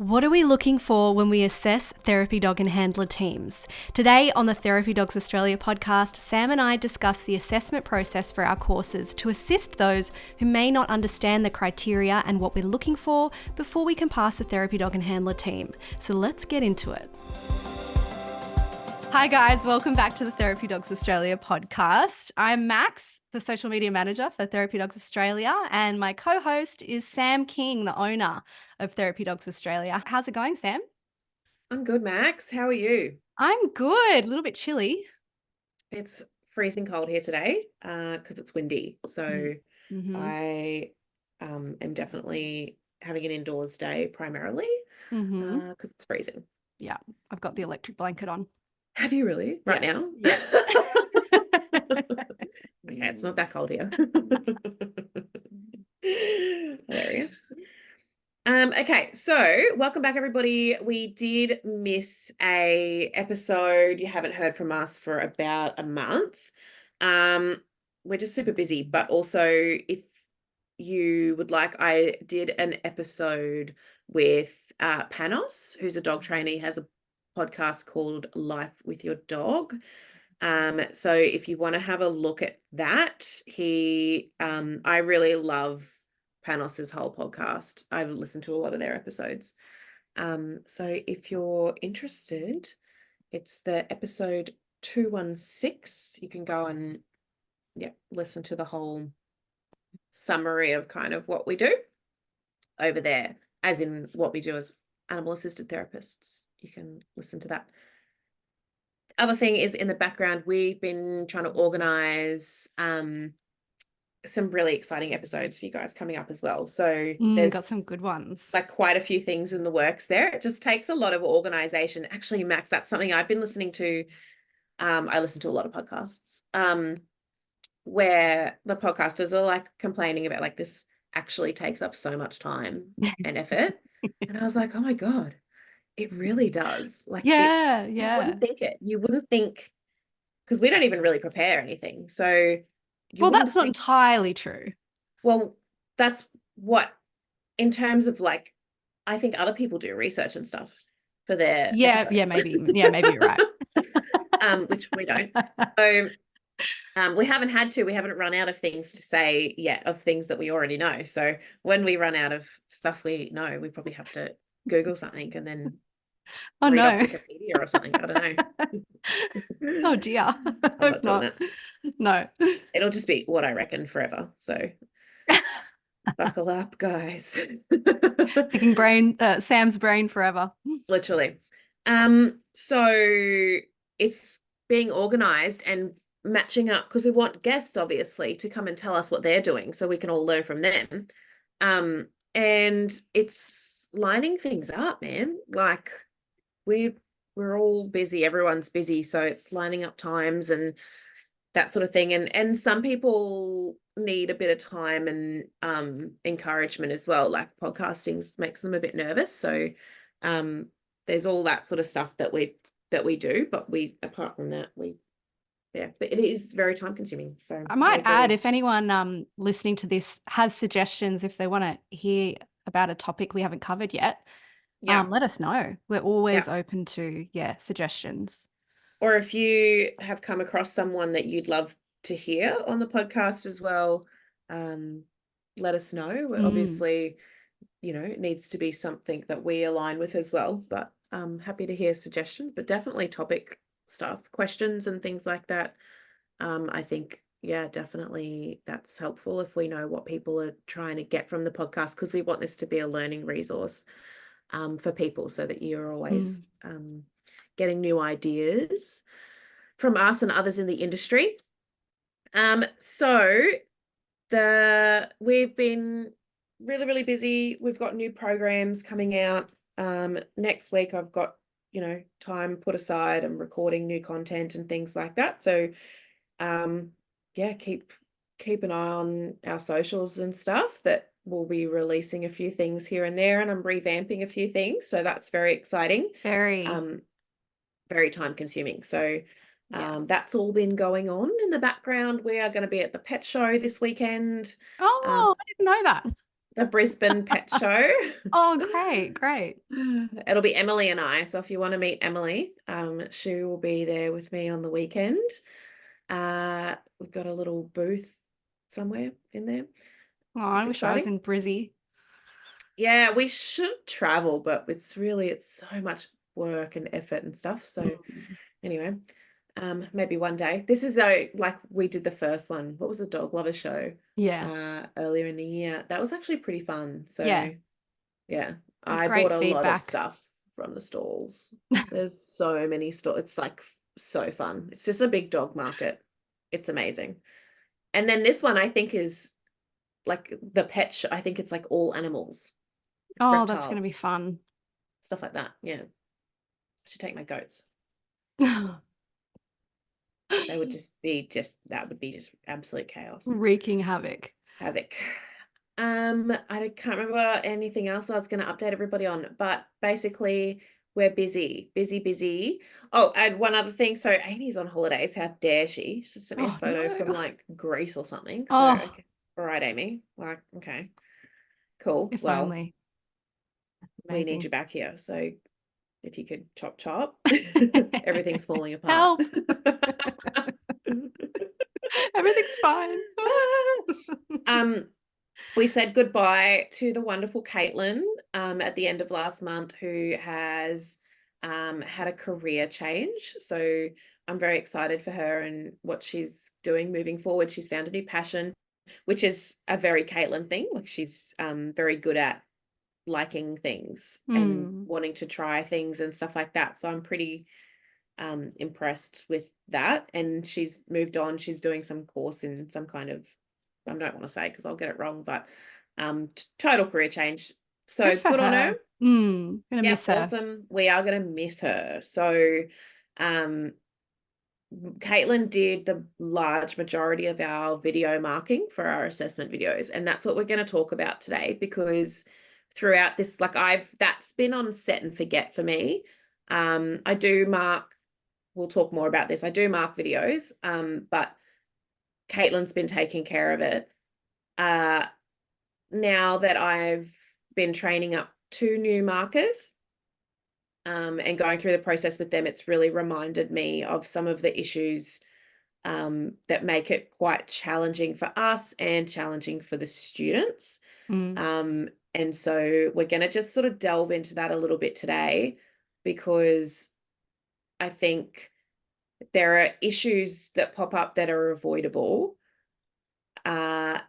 What are we looking for when we assess therapy dog and handler teams? Today on the Therapy Dogs Australia podcast, Sam and I discuss the assessment process for our courses to assist those who may not understand the criteria and what we're looking for before we can pass a therapy dog and handler team. So let's get into it. Hi guys, welcome back to the Therapy Dogs Australia podcast. I'm Max, the social media manager for Therapy Dogs Australia, and my co-host is Sam King, the owner of Therapy Dogs Australia. How's it going, Sam? I'm good, Max. How are you? I'm good. A little bit chilly. It's freezing cold here today because it's windy. So I am definitely having an indoors day primarily because it's freezing. Yeah, I've got the electric blanket on. Have you really? Right now? Yeah. Okay, it's not that cold here. Hilarious. Okay, so welcome back, everybody. We did miss a episode. You haven't heard from us for about a month. We're just super busy, but also if you would like, I did an episode with Panos, who's a dog trainer. He has a podcast called Life with Your Dog. So if you want to have a look at that, I really love Panos's whole podcast. I've listened to a lot of their episodes. So if you're interested, it's the episode 216. You can go and listen to the whole summary of kind of what we do over there, as in what we do as animal assisted therapists. You can listen to that. Other thing is, in the background, we've been trying to organize some really exciting episodes for you guys coming up as well. So there's got some good ones. Like quite a few things in the works there. It just takes a lot of organization. Actually, Max, that's something I've been listening to. I listen to a lot of podcasts where the podcasters are like complaining about like this actually takes up so much time and effort. And I was like, oh my God, it really does. Like, you wouldn't think it. You wouldn't think, because we don't even really prepare anything. So, that's not entirely true. Well, that's what, in terms of like, I think other people do research and stuff for their episodes. Maybe you're right. Which we don't. So, we haven't had to. We haven't run out of things to say yet, of things that we already know. So when we run out of stuff we know, we probably have to Google something and then read off Wikipedia or something. I don't know. Oh dear. I'm not doing it. No. It'll just be what I reckon forever. So buckle up, guys. Picking Sam's brain forever. Literally. So it's being organized and matching up, because we want guests obviously to come and tell us what they're doing so we can all learn from them. And it's lining things up, man. Like we're all busy, everyone's busy, so it's lining up times and that sort of thing. And some people need a bit of time and encouragement as well. Like podcasting makes them a bit nervous. So there's all that sort of stuff that we do, but apart from that, but it is very time consuming. So I might add, if anyone listening to this has suggestions, if they want to hear about a topic we haven't covered yet, let us know. We're always open to suggestions. Or if you have come across someone that you'd love to hear on the podcast as well, let us know. Obviously, it needs to be something that we align with as well, but I'm happy to hear suggestions, but definitely topic stuff, questions and things like that. I think, definitely that's helpful if we know what people are trying to get from the podcast, because we want this to be a learning resource for people, so that you're always getting new ideas from us and others in the industry. So we've been really, really busy. We've got new programs coming out. Next week I've got, time put aside and recording new content and things like that. So keep an eye on our socials and stuff, that we'll be releasing a few things here and there, and I'm revamping a few things. So that's very exciting. Very time consuming. So that's all been going on in the background. We are going to be at the pet show this weekend. I didn't know that. the Brisbane Pet Show. Oh, great, great. It'll be Emily and I. So if you want to meet Emily, she will be there with me on the weekend. We've got a little booth somewhere in there. Oh, I It's wish I was exciting. in Brizzy. Yeah, we should travel, but it's so much work and effort and stuff. So anyway, maybe one day. This is though, like we did the first one. What was the Dog Lover show? Yeah. Earlier in the year. That was actually pretty fun. Yeah. So yeah, Had I great bought a lot of feedback. stuff from the stalls. There's so many stalls. It's like so fun. It's just a big dog market. It's amazing. And then this one I think is like the pet show. I think it's like all animals, Oh, that's going to be reptiles, fun. stuff like that. Yeah. I should take my goats. They would that would be just absolute chaos. Wreaking havoc. Havoc. I can't remember anything else I was going to update everybody on, but basically we're busy, busy, busy. Oh, and one other thing. So Amy's on holidays. How dare she? She sent me a Oh, photo from no. like Greece or something. So, Oh, okay. All right, Amy. Like, okay, cool. if Well, only. we need Amazing. you back here. So if you could chop, chop, everything's falling apart. Help. Everything's fine. um, we said goodbye to the wonderful Caitlin at the end of last month, who has had a career change. So I'm very excited for her and what she's doing moving forward. She's found a new passion, which is a very Caitlin thing. Like she's very good at liking things and wanting to try things and stuff like that. So I'm pretty impressed with that. And she's moved on. She's doing some course in some kind of, I don't want to say because I'll get it wrong, but total career change. So Good for good on her. her. Gonna Yep, miss her. awesome. We are going to miss her. So Caitlin did the large majority of our video marking for our assessment videos. And that's what we're going to talk about today, because throughout this, that's been on set and forget for me. I do mark, we'll talk more about this. I do mark videos, but Caitlin's been taking care of it. Now that I've been training up 2 new markers, and going through the process with them, it's really reminded me of some of the issues that make it quite challenging for us and challenging for the students. And so we're going to just sort of delve into that a little bit today, because I think there are issues that pop up that are avoidable. And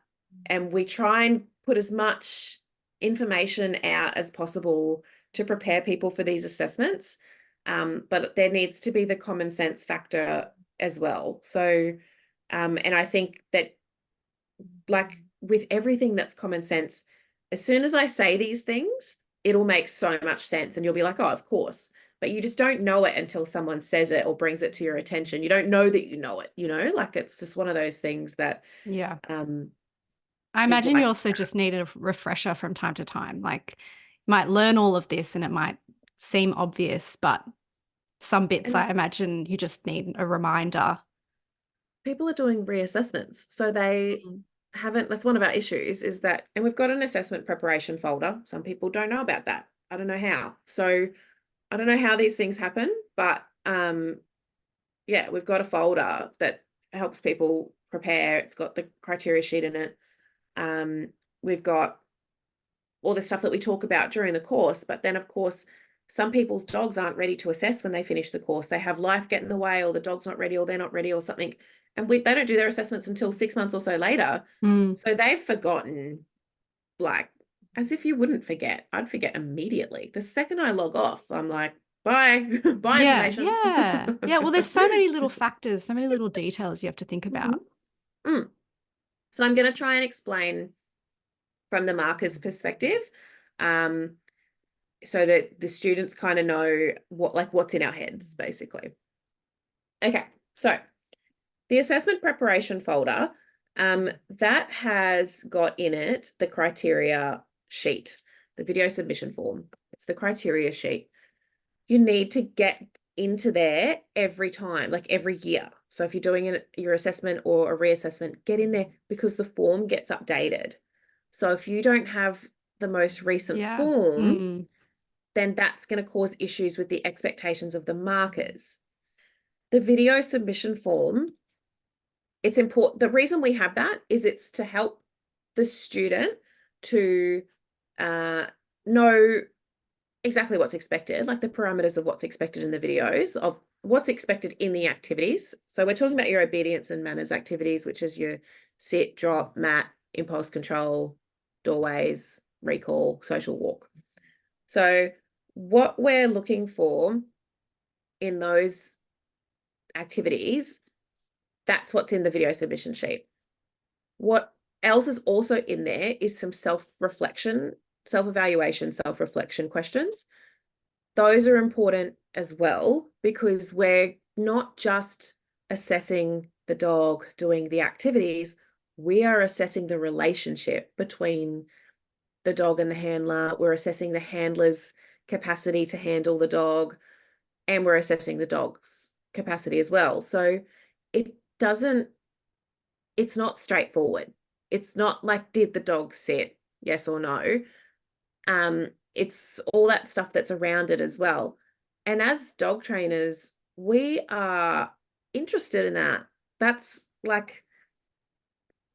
we try and put as much information out as possible to prepare people for these assessments. But there needs to be the common sense factor as well. So, and I think that, like with everything that's common sense, as soon as I say these things, it'll make so much sense and you'll be like, oh, of course. But you just don't know it until someone says it or brings it to your attention. You don't know that you know it, like it's just one of those things that Yeah. um I is imagine you like, also just need a refresher from time to time. Like you might learn all of this and it might seem obvious, but some bits I and imagine you just need a reminder. people are doing reassessments. So they haven't, that's one of our issues is that, and we've got an assessment preparation folder. Some people don't know about that. I don't know how. So I don't know how these things happen, but yeah, we've got a folder that helps people prepare. It's got the criteria sheet in it. We've got all the stuff that we talk about during the course, but then of course, some people's dogs aren't ready to assess when they finish the course. They have life get in the way, or the dog's not ready, or they're not ready, or something. And they don't do their assessments until 6 months or so later. So they've forgotten, like, as if you wouldn't forget. I'd forget immediately. The second I log off, I'm like, bye, bye Yeah, information. yeah. Yeah, well, there's so many little factors, so many little details you have to think about. So I'm going to try and explain from the marker's perspective, so that the students kind of know what's in our heads, basically. Okay, so the assessment preparation folder, that has got in it the criteria sheet, the video submission form. It's the criteria sheet. You need to get into there every time, like every year. So if you're doing your assessment or a reassessment, get in there, because the form gets updated. So if you don't have the most recent Yeah. form, then that's going to cause issues with the expectations of the markers. The video submission form, it's important. The reason we have that is it's to help the student to know exactly what's expected, like the parameters of what's expected in the videos, of what's expected in the activities. So we're talking about your obedience and manners activities, which is your sit, drop, mat, impulse control, doorways, recall, social walk. So what we're looking for in those activities, that's what's in the video submission sheet. What else is also in there is some self-reflection, self-evaluation, self-reflection questions. Those are important as well, because we're not just assessing the dog doing the activities, we are assessing the relationship between the dog and the handler. We're assessing the handler's capacity to handle the dog, and we're assessing the dog's capacity as well. So it's not straightforward. It's not like, did the dog sit? Yes or no. It's all that stuff that's around it as well. And as dog trainers, we are interested in that. That's like,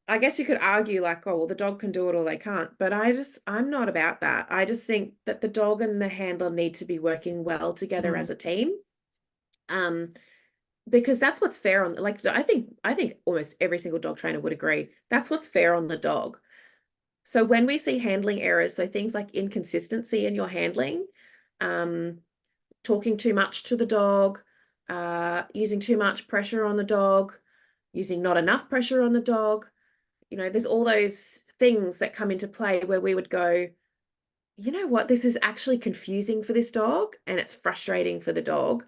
I guess you could argue like, oh, well, the dog can do it or they can't. But I'm not about that. I just think that the dog and the handler need to be working well together as a team. Because that's what's fair on, like, I think almost every single dog trainer would agree. That's what's fair on the dog. So when we see handling errors, so things like inconsistency in your handling, talking too much to the dog, using too much pressure on the dog, using not enough pressure on the dog, there's all those things that come into play where we would go, you know what, this is actually confusing for this dog and it's frustrating for the dog.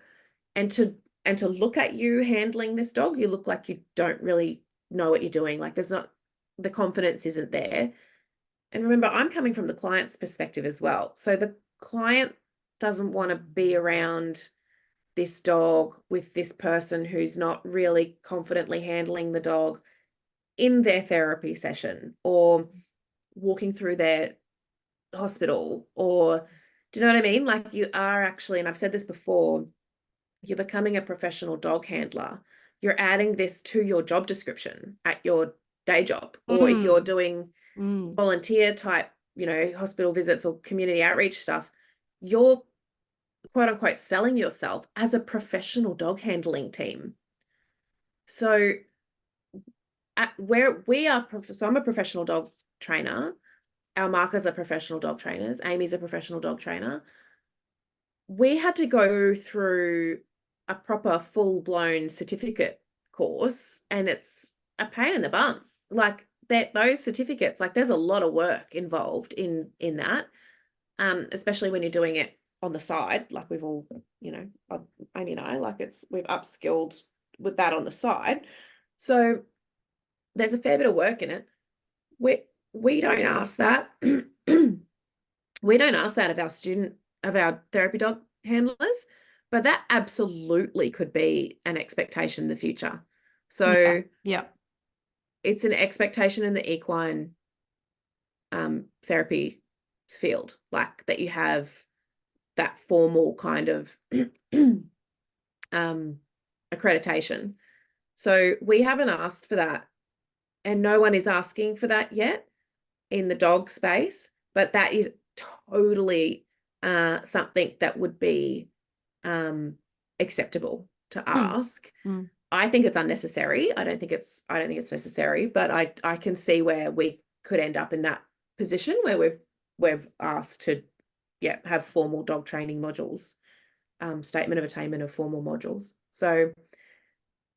And to look at you handling this dog, you look like you don't really know what you're doing. Like the confidence isn't there. And remember, I'm coming from the client's perspective as well. So the client doesn't want to be around this dog with this person who's not really confidently handling the dog in their therapy session or walking through their hospital, or do you know what I mean? Like, you are actually, and I've said this before, you're becoming a professional dog handler. You're adding this to your job description at your day job, or if you're doing volunteer type, hospital visits or community outreach stuff, you're quote unquote selling yourself as a professional dog handling team. So so I'm a professional dog trainer. Our markers are professional dog trainers. Amy's a professional dog trainer. We had to go through a proper full-blown certificate course, and it's a pain in the bum. Like those certificates, like there's a lot of work involved in that, especially when you're doing it on the side. Like we've all, Amy and I, like we've upskilled with that on the side. So there's a fair bit of work in it. We don't ask that. We don't ask that of our therapy dog handlers, but that absolutely could be an expectation in the future. So yeah. It's an expectation in the equine therapy field, like that you have that formal kind of accreditation. So we haven't asked for that, and no one is asking for that yet in the dog space, but that is totally something that would be acceptable to ask. I think it's unnecessary. I don't think it's necessary, but I can see where we could end up in that position where we've asked to have formal dog training modules, statement of attainment of formal modules. So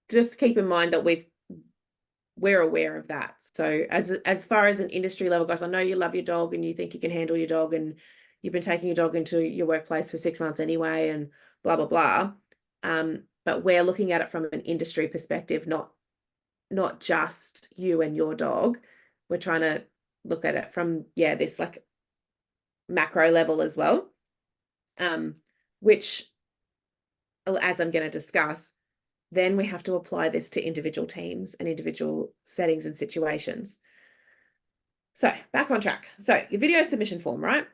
just keep in mind that we're aware of that. So as far as an industry level goes, I know you love your dog and you think you can handle your dog, and you've been taking your dog into your workplace for 6 months anyway, and blah blah blah. But we're looking at it from an industry perspective, not just you and your dog. We're trying to look at it from this like macro level as well, which, as I'm going to discuss, then we have to apply this to individual teams and individual settings and situations. So back on track. So your video submission form, right?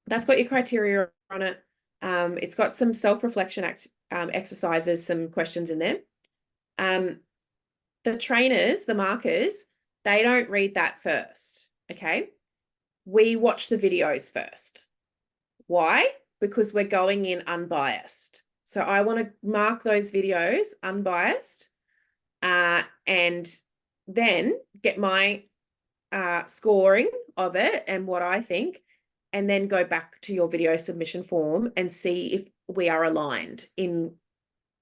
That's got your criteria on it. It's got some self-reflection exercises, some questions in there. The trainers, the markers, they don't read that first, okay? We watch the videos first. Why? Because we're going in unbiased. So I want to mark those videos unbiased, and then get my scoring of it and what I think, and then go back to your video submission form and see if we are aligned in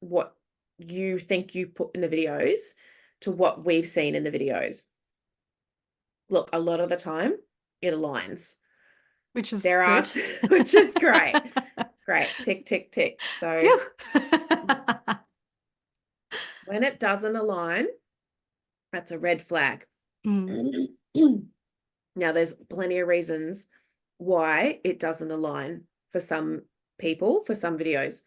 what you think you put in the videos to what we've seen in the videos. Look, a lot of the time it aligns. Which is There good. are, which is great. Great. Tick, tick, tick. So when it doesn't align, that's a red flag. Mm. Now, there's plenty of reasons why it doesn't align for some people, for some videos.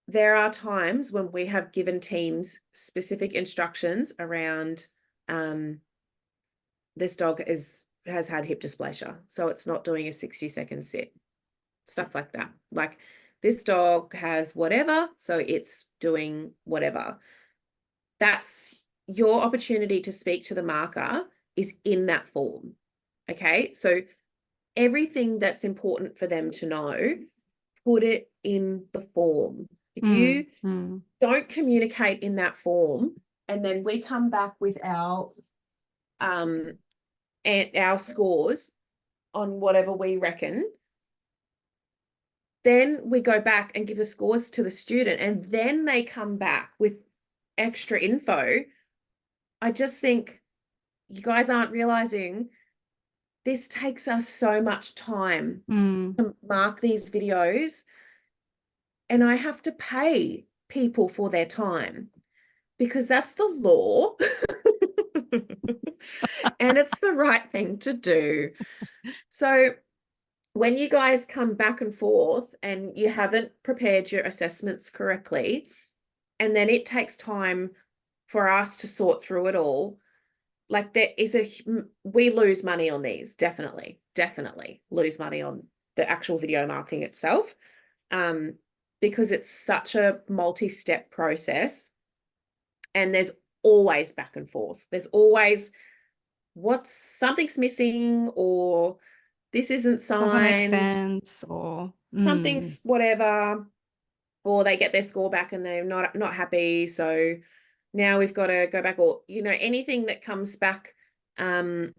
There are times when we have given teams specific instructions around this dog has had hip dysplasia, so it's not doing a 60-second sit. Stuff like that. Like, this dog has whatever, so it's doing whatever. That's your opportunity to speak to the marker is in that form. Okay, so everything that's important for them to know, put it in the form. If you don't communicate in that form, and then we come back with our scores on whatever we reckon, then we go back and give the scores to the student, and then they come back with extra info. I just think you guys aren't realizing this takes us so much time to mark these videos, and I have to pay people for their time because that's the law and it's the right thing to do. So when you guys come back and forth and you haven't prepared your assessments correctly, and then it takes time for us to sort through it all, like we lose money on these, definitely lose money on the actual video marking itself, because it's such a multi-step process, and there's always back and forth. There's always something's missing, or this isn't signed, doesn't make sense, or something's whatever, or they get their score back and they're not happy, so now we've got to go back, or anything that comes back, any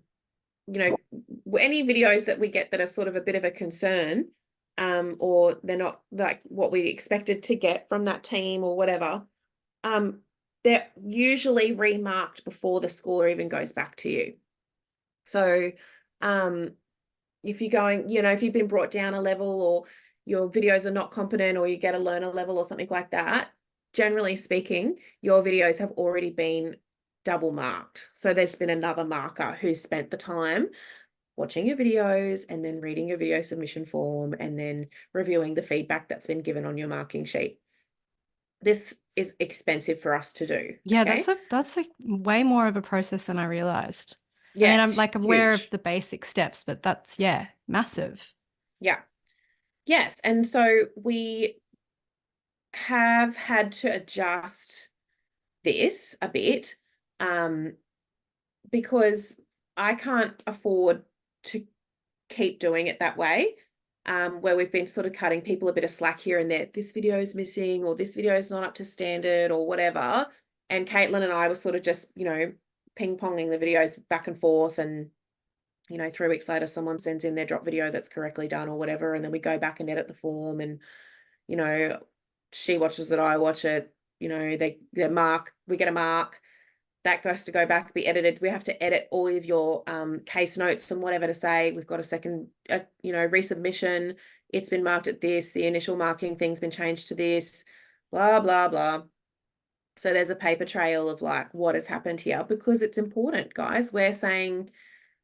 videos that we get that are sort of a bit of a concern, or they're not like what we expected to get from that team or whatever, they're usually remarked before the score even goes back to you. So if you're going, if you've been brought down a level, or your videos are not competent, or you get a learner level or something like that, generally speaking, your videos have already been double marked. So there's been another marker who spent the time watching your videos and then reading your video submission form and then reviewing the feedback that's been given on your marking sheet. This is expensive for us to do. Yeah, okay? that's a way more of a process than I realized. Yeah, I mean, I'm like aware huge. of the basic steps, but that's massive. Yeah. Yes. And so we have had to adjust this a bit, because I can't afford to keep doing it that way, where we've been sort of cutting people a bit of slack here and there. This video is missing, or this video is not up to standard, or whatever. And Caitlin and I were sort of just, ping-ponging the videos back and forth, and 3 weeks later someone sends in their drop video that's correctly done or whatever, and then we go back and edit the form, and she watches it, I watch it, they mark, we get a mark, that goes to go back, be edited. We have to edit all of your case notes and whatever to say we've got a second resubmission, it's been marked at this, the initial marking thing's been changed to this, blah blah blah. So there's a paper trail of like what has happened here, because it's important, guys. We're saying,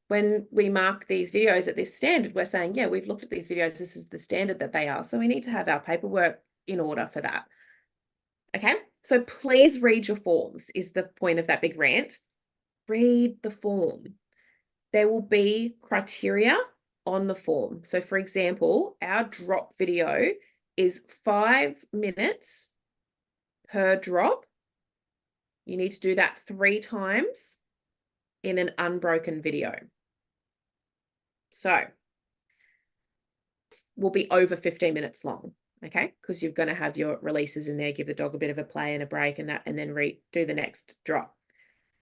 when we mark these videos at this standard, we're saying, yeah, we've looked at these videos, this is the standard that they are, so we need to have our paperwork in order for that. Okay, so please read your forms is the point of that big rant. Read the form. there will be criteria on the form. So for example, our drop video is 5 minutes per drop. You need to do that 3 times in an unbroken video. So will be over 15 minutes long, okay? Because you're going to have your releases in there, give the dog a bit of a play and a break and that, and then do the next drop.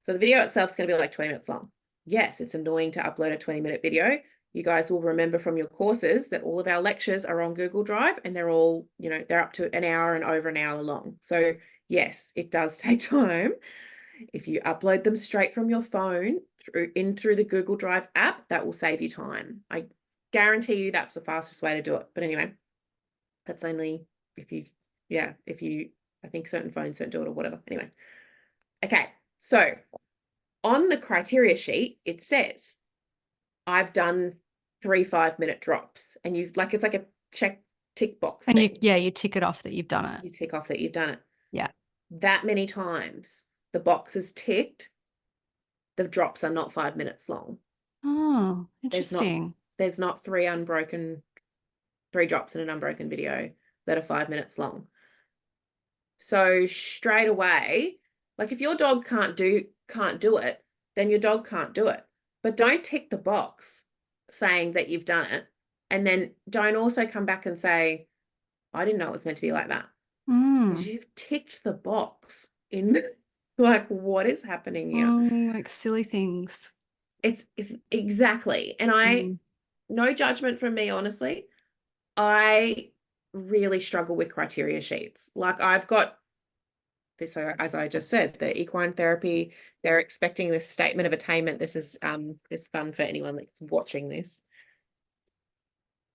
So the video itself is going to be like 20 minutes long. Yes, it's annoying to upload a 20-minute video. You guys will remember from your courses that all of our lectures are on Google Drive and they're all, they're up to an hour and over an hour long. So yes, it does take time. If you upload them straight from your phone through the Google Drive app, that will save you time. I guarantee you that's the fastest way to do it. But anyway, that's only if you, I think certain phones don't do it or whatever. Anyway, okay. So on the criteria sheet, it says, I've done 3 5-minute drops, and it's like a tick box. And you tick it off that you've done it. You tick off that you've done it. Yeah. That many times the box is ticked, the drops are not 5 minutes long. Oh, interesting. There's not 3 drops in an unbroken video that are 5 minutes long. So straight away, like if your dog can't do it, then your dog can't do it. But don't tick the box saying that you've done it. And then don't also come back and say, I didn't know it was meant to be like that. Because you've ticked the box in like, what is happening here? Like silly things. It's exactly. And no judgment from me, honestly. I really struggle with criteria sheets. Like I've got this, as I just said, the equine therapy, they're expecting this statement of attainment. This is fun for anyone that's watching this.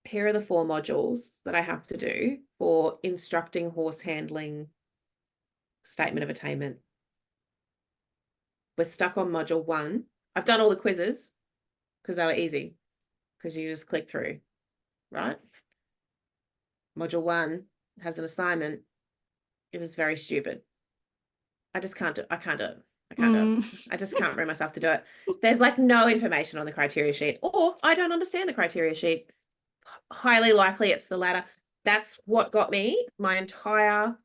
Here are the 4 modules that I have to do for instructing horse handling statement of attainment. We're stuck on module 1. I've done all the quizzes because they were easy, because you just click through, right? Module 1 has an assignment. It was very stupid. I can't do it. I can't do it. I just can't bring myself to do it. There's like no information on the criteria sheet, or I don't understand the criteria sheet. Highly likely it's the latter. That's what got me my entire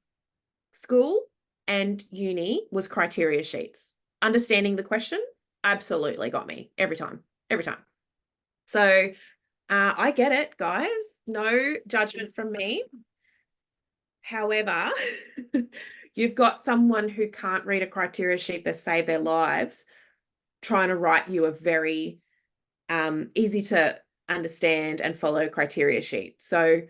school and uni was criteria sheets. Understanding the question absolutely got me every time. So I get it, guys. No judgment from me. However, you've got someone who can't read a criteria sheet that saved their lives trying to write you a very easy to understand and follow criteria sheet. So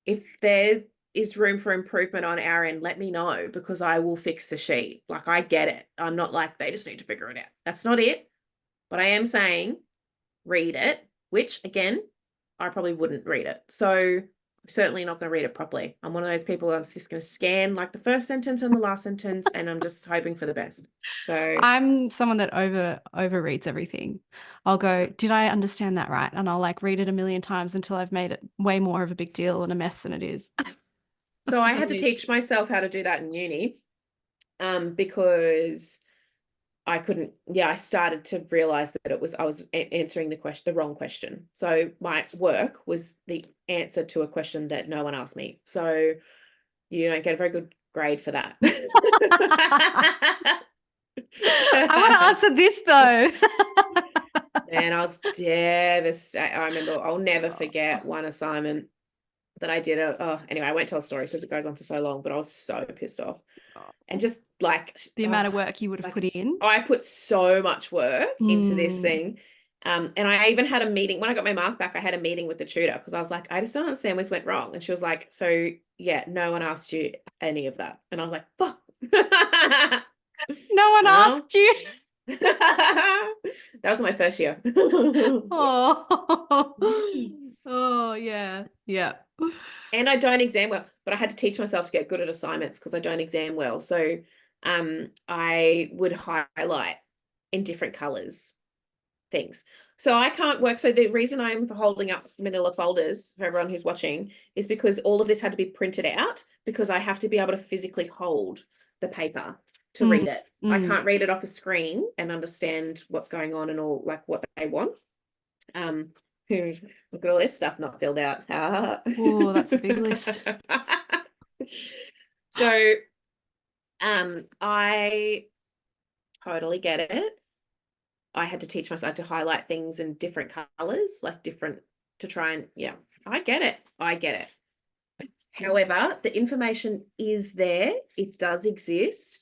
if there is room for improvement on our end, let me know, because I will fix the sheet. Like, I get it. I'm not like, they just need to figure it out. That's not it. But I am saying read it, which again, I probably wouldn't read it. So I'm certainly not going to read it properly. I'm one of those people, I'm just going to scan like the first sentence and the last sentence, and I'm just hoping for the best. So I'm someone that overreads everything. I'll go, did I understand that right? And I'll like read it a million times until I've made it way more of a big deal and a mess than it is. So I had to teach myself how to do that in uni, because I couldn't, I started to realize that I was answering the wrong question. So my work was the answer to a question that no one asked me. So you don't get a very good grade for that. I want to answer this though. And I was devastated. I remember, I'll never forget one assignment that I did. Anyway, I won't tell a story because it goes on for so long, but I was so pissed off. And just like the amount of work you would have put in. I put so much work into this thing. And I even had a meeting when I got my mark back. I had a meeting with the tutor because I was like, I just don't understand what's went wrong. And she was like, so yeah, no one asked you any of that. And I was like, fuck. No one asked you. That was my first year. Oh yeah. And I don't exam well, but I had to teach myself to get good at assignments because I don't exam well. So I would highlight in different colors things. So I can't work. So the reason I'm holding up manila folders for everyone who's watching is because all of this had to be printed out, because I have to be able to physically hold the paper. to read it. I Mm. can't read it off a screen and understand what's going on and all, like, what they want. Look at all this stuff not filled out. Oh, that's a big list. So, I totally get it. I had to teach myself to highlight things in different colors, like different, to try and, yeah, I get it. I get it. However, the information is there. It does exist.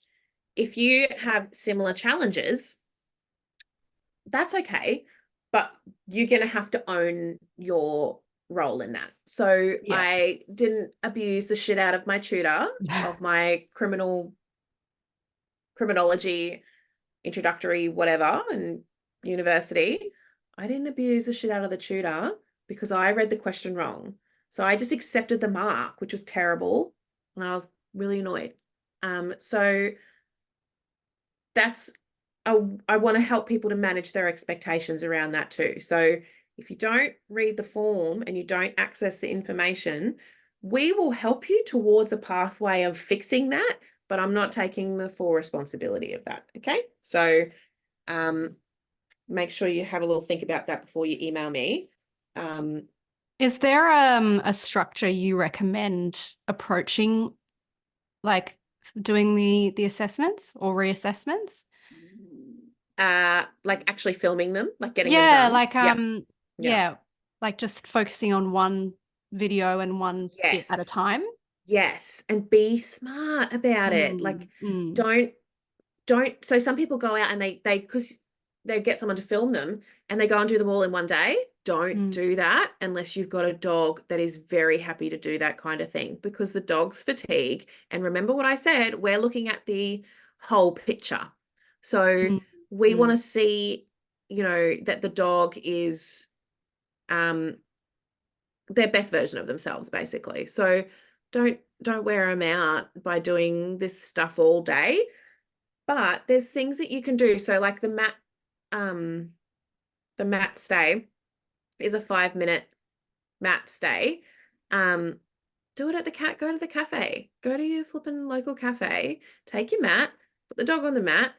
If you have similar challenges, that's okay, but you're going to have to own your role in that. So Yeah. I didn't abuse the shit out of my tutor of my criminology introductory whatever and university. I didn't abuse the shit out of the tutor because I read the question wrong. So I just accepted the mark, which was terrible, and I was really annoyed. So that's, I want to help people to manage their expectations around that too. So if you don't read the form and you don't access the information, we will help you towards a pathway of fixing that, but I'm not taking the full responsibility of that. Okay. So make sure you have a little think about that before you email me. Is there a structure you recommend approaching, like doing the assessments or reassessments? Like actually filming them, like getting them Yeah, done. like Yeah. Yeah. yeah, like just focusing on one video and one bit at a Yes. time. Yes. And be smart about it. Like, Mm. don't, so some people go out and they, because they get someone to film them and they go and do them all in one day. Don't Mm. do that unless you've got a dog that is very happy to do that kind of thing, because the dog's fatigue. And remember what I said, we're looking at the whole picture. So Mm. we want Mm. to see, that the dog is their best version of themselves, basically. So don't wear them out by doing this stuff all day. But there's things that you can do. So like the mat stay is a 5-minute mat stay. Do it at go to the cafe, go to your flipping local cafe, take your mat, put the dog on the mat,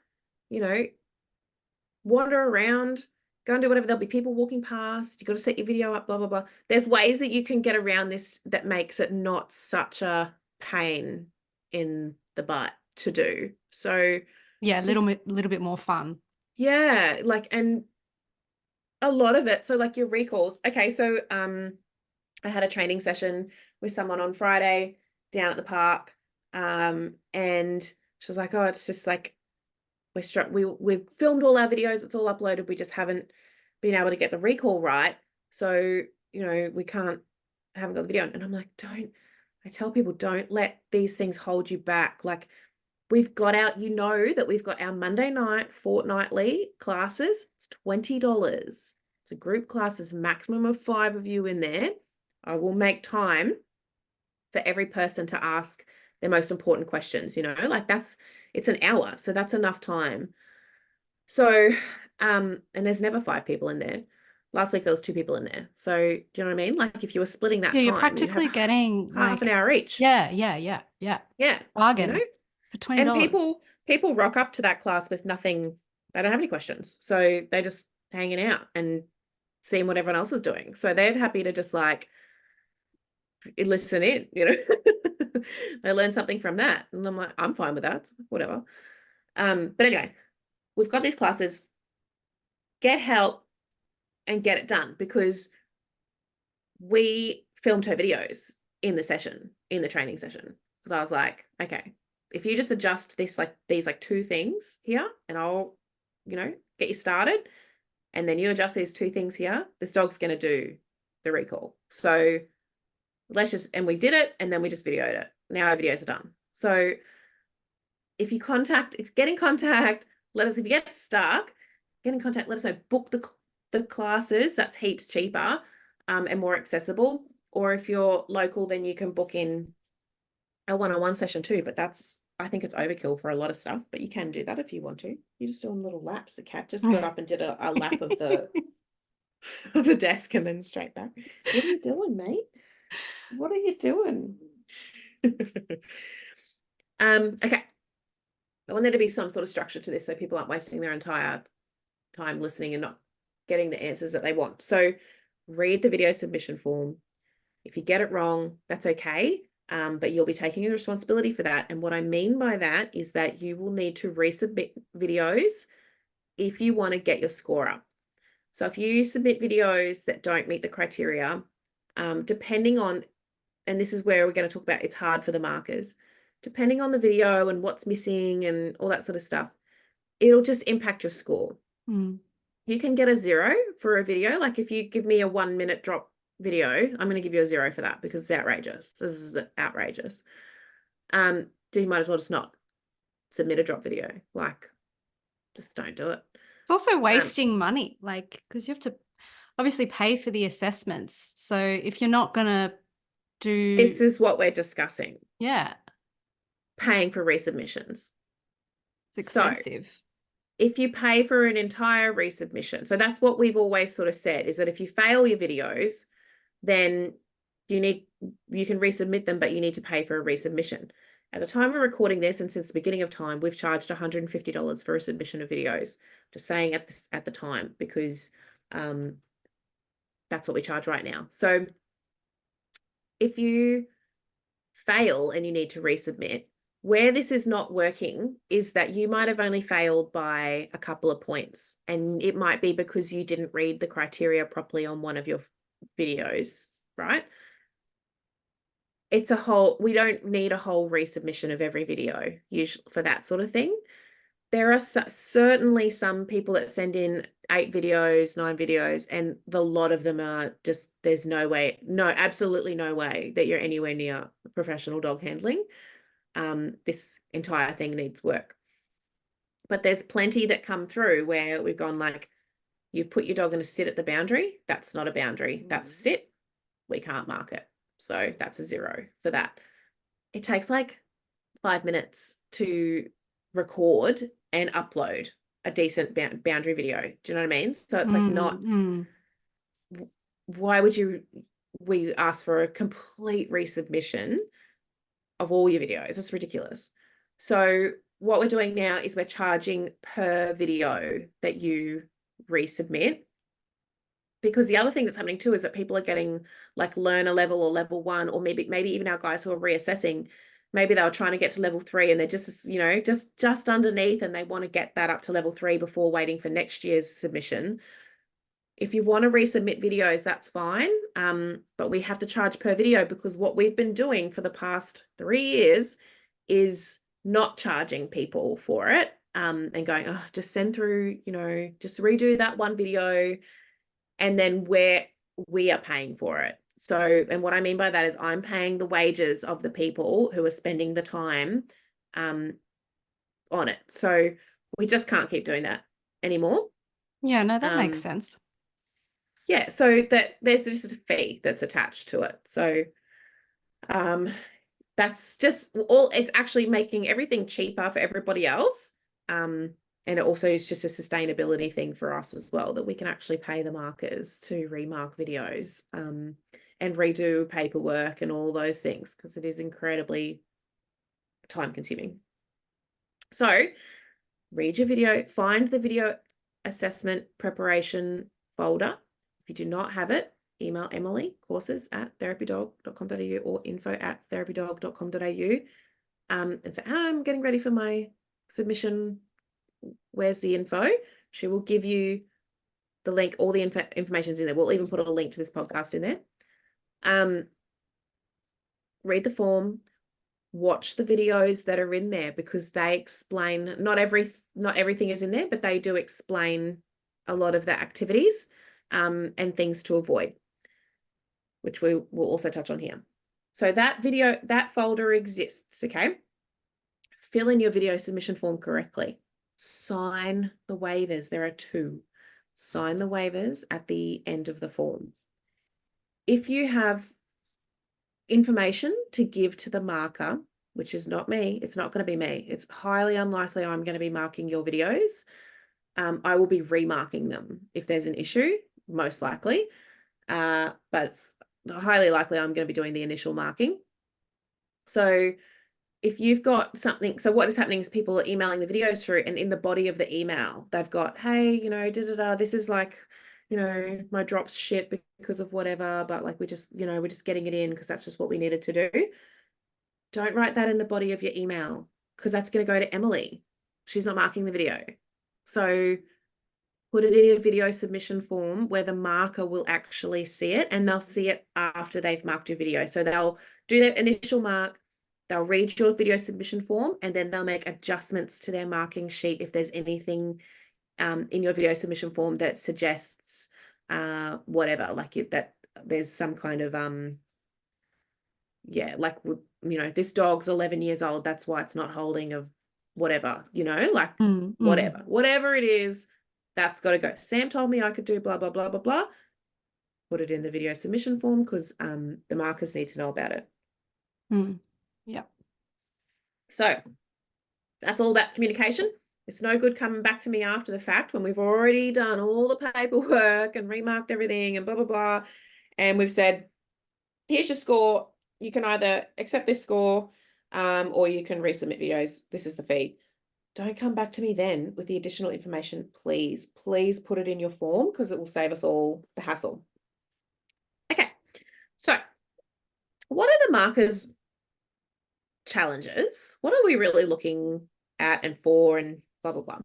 wander around, go and do whatever. There'll be people walking past. You got to set your video up, blah, blah, blah. There's ways that you can get around this that makes it not such a pain in the butt to do. So Yeah, a just, little bit more fun. yeah, like, and a lot of it. So like your recalls. Okay. So, I had a training session with someone on Friday down at the park. And she was like, oh, it's just like, we've filmed all our videos, it's all uploaded, we just haven't been able to get the recall right. So, we haven't got the video. And I'm like, I tell people, don't let these things hold you back. Like, we've got that we've got our Monday night fortnightly classes. It's $20. It's a group classes, maximum of 5 of you in there. I will make time for every person to ask their most important questions, like it's an hour. So that's enough time. So, and there's never 5 people in there. Last week there was 2 people in there. So do you know what I mean? Like if you were splitting that Yeah, you're time, you'd have practically getting half an like, hour each. yeah. Yeah. Bargain for And $20. people rock up to that class with nothing. They don't have any questions. So they're just hanging out and seeing what everyone else is doing. So they're happy to just like listen in, they learn something from that. And I'm like, I'm fine with that, whatever. But anyway, we've got these classes, get help and get it done, because we filmed her videos in the training session. Because I was like, okay, if you just adjust these 2 things here and I'll, get you started, and then you adjust these 2 things here, this dog's going to do the recall. So and we did it, and then we just videoed it. Now our videos are done. So if you get in contact, let us, if you get stuck, get in contact, let us know, book the classes. That's heaps cheaper and more accessible. Or if you're local, then you can book in a one-on-one session too, but I think it's overkill for a lot of stuff, but you can do that if you want to. You're just doing little laps. The cat just got up and did a lap of the of the desk and then straight back. What are you doing, mate? What are you doing? Okay. I want there to be some sort of structure to this so people aren't wasting their entire time listening and not getting the answers that they want. So read the video submission form. If you get it wrong, that's okay. But you'll be taking the responsibility for that. And what I mean by that is that you will need to resubmit videos if you want to get your score up. So if you submit videos that don't meet the criteria, depending on, and this is where we're going to talk about, it's hard for the markers, depending on the video and what's missing and all that sort of stuff, it'll just impact your score. You can get a 0 for a video. Like if you give me a 1-minute drop video, I'm going to give you a 0 for that because it's outrageous. This is outrageous. You might as well just not submit a drop video. Like, just don't do it. It's also wasting money, like, because you have to obviously pay for the assessments. So if you're not going to do... This is what we're discussing. Yeah. Paying for resubmissions. It's expensive. So, if you pay for an entire resubmission, so that's what we've always sort of said, is that if you fail your videos, then you can resubmit them, but you need to pay for a resubmission. At the time of recording this, and since the beginning of time, we've charged $150 for a submission of videos. Just saying at the time, because that's what we charge right now. So if you fail and you need to resubmit, where this is not working is that you might have only failed by a couple of points, and it might be because you didn't read the criteria properly on one of your videos, right? We don't need a whole resubmission of every video usually for that sort of thing. There are certainly some people that send in 8 videos, 9 videos, and a lot of them are just, there's no way, absolutely no way that you're anywhere near professional dog handling. This entire thing needs work. But there's plenty that come through where we've gone like, you've put your dog in a sit at the boundary. That's not a boundary. That's a sit. We can't mark it. So that's a 0 for that. It takes like 5 minutes to record and upload a decent boundary video. Do you know what I mean? So it's like not, why would we ask for a complete resubmission of all your videos? It's ridiculous. So what we're doing now is we're charging per video that you resubmit. Because the other thing that's happening too is that people are getting like learner level or level 1, or maybe even our guys who are reassessing, maybe they were trying to get to level 3 and they're just, just underneath, and they want to get that up to level 3 before waiting for next year's submission. If you want to resubmit videos, that's fine. But we have to charge per video, because what we've been doing for the past 3 years is not charging people for it, and going, oh, just send through, just redo that one video. And then we are paying for it. So, and what I mean by that is I'm paying the wages of the people who are spending the time on it. So we just can't keep doing that anymore. Yeah, no, that makes sense. Yeah, so that there's just a fee that's attached to it. So that's just it's actually making everything cheaper for everybody else. And it also is just a sustainability thing for us as well, that we can actually pay the markers to remark videos and redo paperwork and all those things, because it is incredibly time consuming. So read your video, find the video assessment preparation folder. If you do not have it, email Emily, courses@therapydog.com.au or info@therapydog.com.au and say, I'm getting ready for my submission. Where's the info? She will give you the link. All the information's in there. We'll even put a link to this podcast in there. Read the form, watch the videos that are in there, because they explain, not everything is in there, but they do explain a lot of the activities and things to avoid, which we will also touch on here. So that folder exists, okay? Fill in your video submission form correctly. Sign the waivers. There are 2. Sign the waivers at the end of the form. If you have information to give to the marker, which is not me, it's not going to be me. It's highly unlikely I'm going to be marking your videos. I will be remarking them if there's an issue, most likely. But it's highly likely I'm going to be doing the initial marking. So if you've got something, so what is happening is people are emailing the videos through, and in the body of the email, they've got, hey, this is like, my drop's shit because of whatever, but like, we're just getting it in because that's just what we needed to do. Don't write that in the body of your email, because that's going to go to Emily. She's not marking the video. So put it in your video submission form where the marker will actually see it, and they'll see it after they've marked your video. So they'll do their initial mark, they'll read your video submission form, and then they'll make adjustments to their marking sheet if there's anything in your video submission form that suggests whatever, like that there's some kind of like, this dog's 11 years old, that's why it's not holding of whatever, like whatever it is, that's got to go. Sam told me I could do blah, blah, blah, blah, blah. Put it in the video submission form, because the markers need to know about it. Yeah. So that's all about communication. It's no good coming back to me after the fact when we've already done all the paperwork and remarked everything and blah, blah, blah. And we've said, here's your score. You can either accept this score or you can resubmit videos. This is the fee. Don't come back to me then with the additional information. Please put it in your form, because it will save us all the hassle. Okay, so what are the markers challenges? What are we really looking at and for, and blah, blah, blah.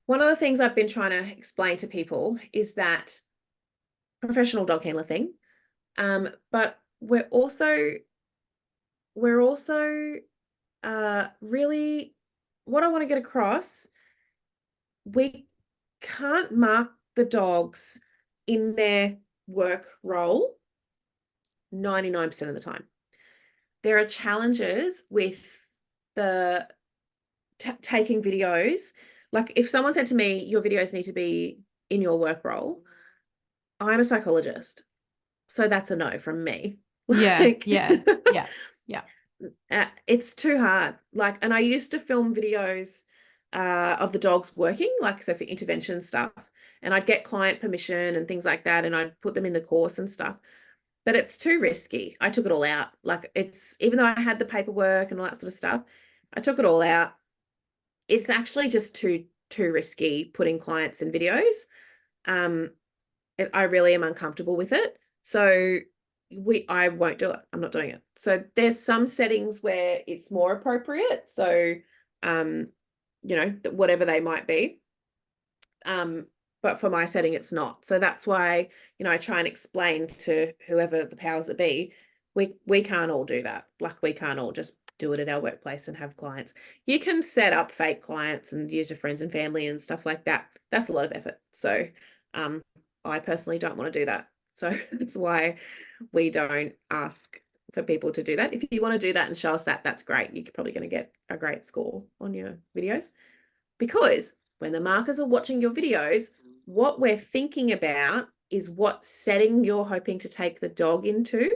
One of the things I've been trying to explain to people is that professional dog handler thing, but we're also really, what I want to get across, we can't mark the dogs in their work role 99% of the time. There are challenges with the taking videos. Like, if someone said to me, your videos need to be in your work role, I'm a psychologist, so that's a no from me. Yeah. It's too hard. Like, and I used to film videos of the dogs working, like, so for intervention stuff, and I'd get client permission and things like that, and I'd put them in the course and stuff, but it's too risky. I took it all out. Like, it's, even though I had the paperwork and all that sort of stuff, I took it all out. It's actually just too risky putting clients in videos. I really am uncomfortable with it. So I won't do it. I'm not doing it. So there's some settings where it's more appropriate. So, whatever they might be. But for my setting, it's not. So that's why, I try and explain to whoever the powers that be, we can't all do that. Like, we can't all just do it at our workplace and have clients. You can set up fake clients and use your friends and family and stuff like that. That's a lot of effort. So I personally don't want to do that. So that's why we don't ask for people to do that. If you want to do that and show us that, that's great. You're probably going to get a great score on your videos, because when the markers are watching your videos, what we're thinking about is what setting you're hoping to take the dog into,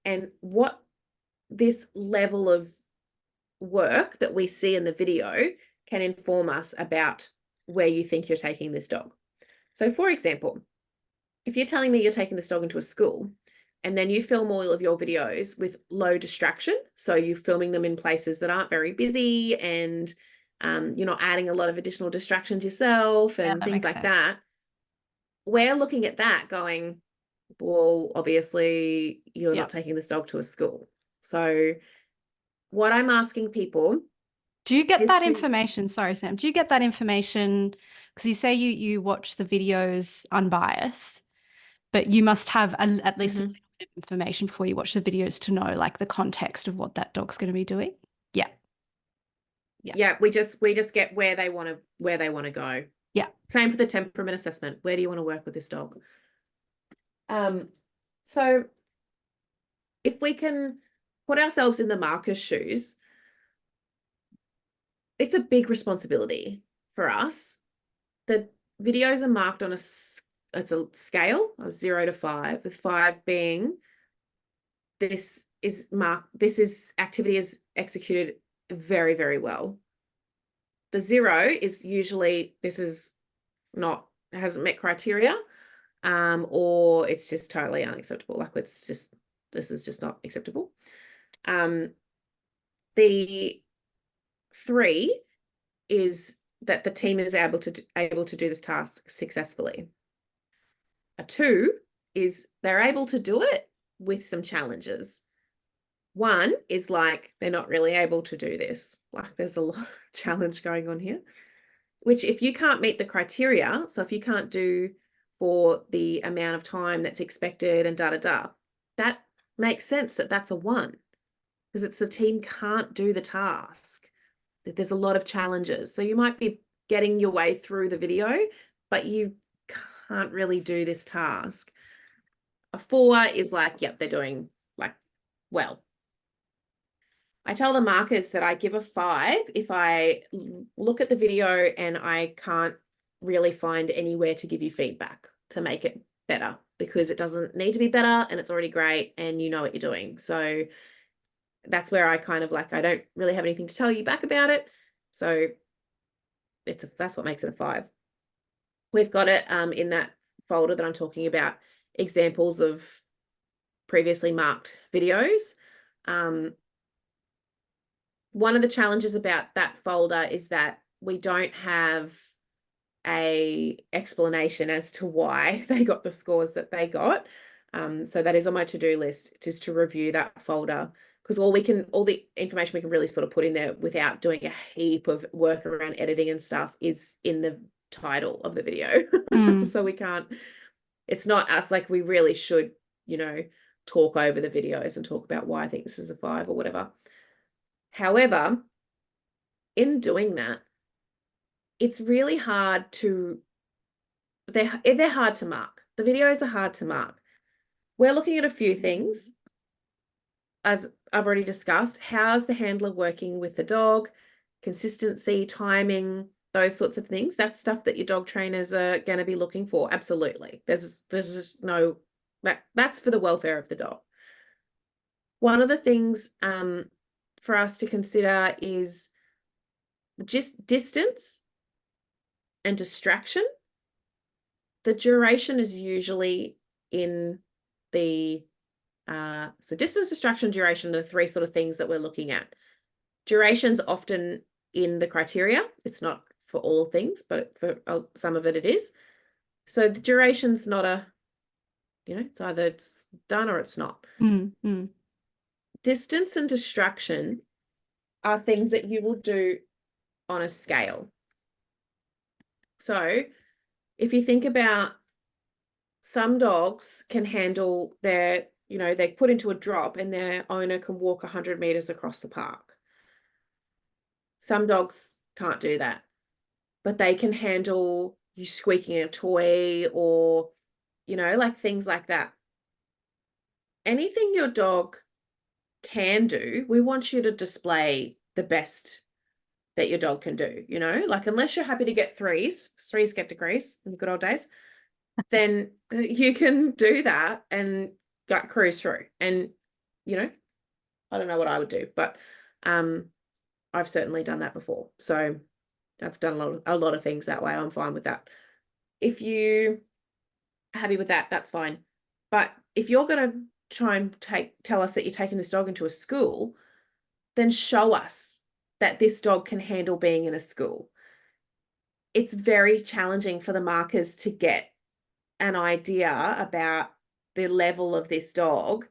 and what this level of work that we see in the video can inform us about where you think you're taking this dog. So, for example, if you're telling me you're taking this dog into a school, and then you film all of your videos with low distraction, so you're filming them in places that aren't very busy, and you're not adding a lot of additional distractions yourself and things like that, we're looking at that going, well, obviously you're not taking this dog to a school. So what I'm asking people, do you get that information? Sorry, Sam. Do you get that information? Because you say you watch the videos unbiased, but you must have at least a little bit of information before you watch the videos to know, like, the context of what that dog's going to be doing. Yeah, we just get where they want to go. Yeah. Same for the temperament assessment. Where do you want to work with this dog? So if we can put ourselves in the marker's shoes, it's a big responsibility for us. The videos are marked on it's a scale of 0 to 5, with 5 being this activity is executed very, very well. The 0 is usually this is hasn't met criteria, or it's just totally unacceptable. Like, this is just not acceptable. The 3 is that the team is able to do this task successfully. A 2 is they're able to do it with some challenges. 1 is like they're not really able to do this. Like there's a lot of challenge going on here, which if you can't meet the criteria, so if you can't do for the amount of time that's expected and that makes sense that that's a 1, because it's the team can't do the task. That there's a lot of challenges. So you might be getting your way through the video, but you can't really do this task. A 4 is like, yep, they're doing like well. I tell the markers that I give a 5 if I look at the video and I can't really find anywhere to give you feedback to make it better, because it doesn't need to be better and it's already great and you know what you're doing. So that's where I kind of like, I don't really have anything to tell you back about it. So that's what makes it a 5. We've got it in that folder that I'm talking about, examples of previously marked videos. One of the challenges about that folder is that we don't have a explanation as to why they got the scores that they got. So that is on my to-do list, just to review that folder, because all the information we can really sort of put in there without doing a heap of work around editing and stuff is in the title of the video. So we can't, it's not us, like we really should, talk over the videos and talk about why I think this is a 5 or whatever. However, in doing that, it's really hard to, they're hard to mark. The videos are hard to mark. We're looking at a few things. As I've already discussed, how's the handler working with the dog, consistency, timing, those sorts of things. That's stuff that your dog trainers are going to be looking for. Absolutely. There's just no, that's for the welfare of the dog. One of the things for us to consider is just distance and distraction. The duration is usually in the so distance, distraction, duration are the 3 sort of things that we're looking at. Duration's often in the criteria. It's not for all things, but for some of it is. So the duration's not it's either it's done or it's not. Distance and distraction are things that you will do on a scale. So if you think about, some dogs can handle their, they put into a drop and their owner can walk 100 meters across the park. Some dogs can't do that, but they can handle you squeaking a toy or, like things like that. Anything your dog can do, we want you to display the best that your dog can do, like unless you're happy to get 3s get degrees in the good old days, then you can do that and cruise through. And, I don't know what I would do, but I've certainly done that before. So I've done a lot of things that way. I'm fine with that. If you are happy with that, that's fine. But if you're going to try and tell us that you're taking this dog into a school, then show us that this dog can handle being in a school. It's very challenging for the markers to get an idea about the level of this dog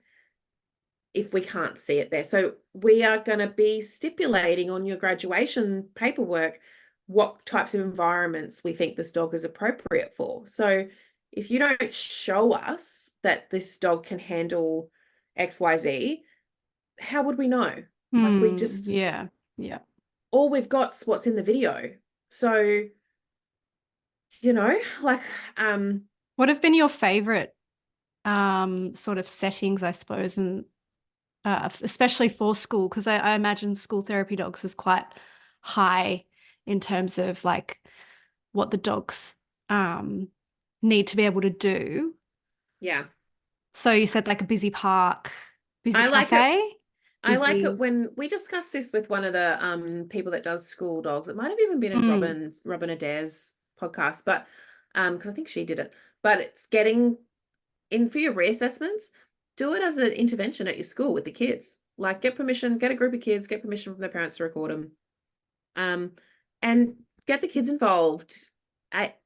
if we can't see it there. So we are going to be stipulating on your graduation paperwork what types of environments we think this dog is appropriate for. So if you don't show us that this dog can handle XYZ, how would we know? Like we just, yeah. all we've got's what's in the video. So, like, what have been your favorite sort of settings, I suppose, and especially for school? Because I imagine school therapy dogs is quite high in terms of like what the dogs need to be able to do. Yeah. So you said like a busy park, busy I like cafe? it. I like it when we discussed this with one of the people that does school dogs. It might have even been in Robin Adair's podcast, but because I think she did it. But it's getting in for your reassessments, do it as an intervention at your school with the kids. Like get permission, get a group of kids, get permission from their parents to record them, and get the kids involved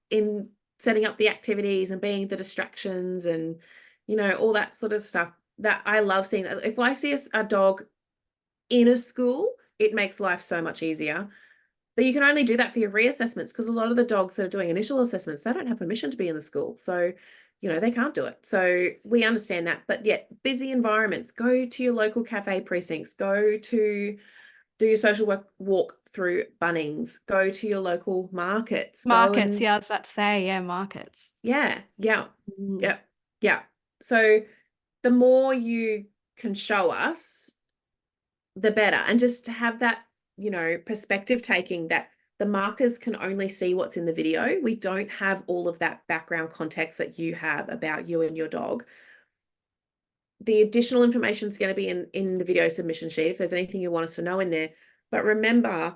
in setting up the activities and being the distractions and, all that sort of stuff that I love seeing. If I see a dog in a school, it makes life so much easier. But you can only do that for your reassessments because a lot of the dogs that are doing initial assessments, they don't have permission to be in the school. So, they can't do it. So we understand that. But yet, busy environments, go to your local cafe precincts, go to do your social work walk through Bunnings, go to your local markets, Markets, yeah, I was about to say, yeah, markets. yeah. So the more you can show us, the better. And just to have that, perspective taking that the markers can only see what's in the video. We don't have all of that background context that you have about you and your dog. The additional information is going to be in the video submission sheet if there's anything you want us to know in there. But remember,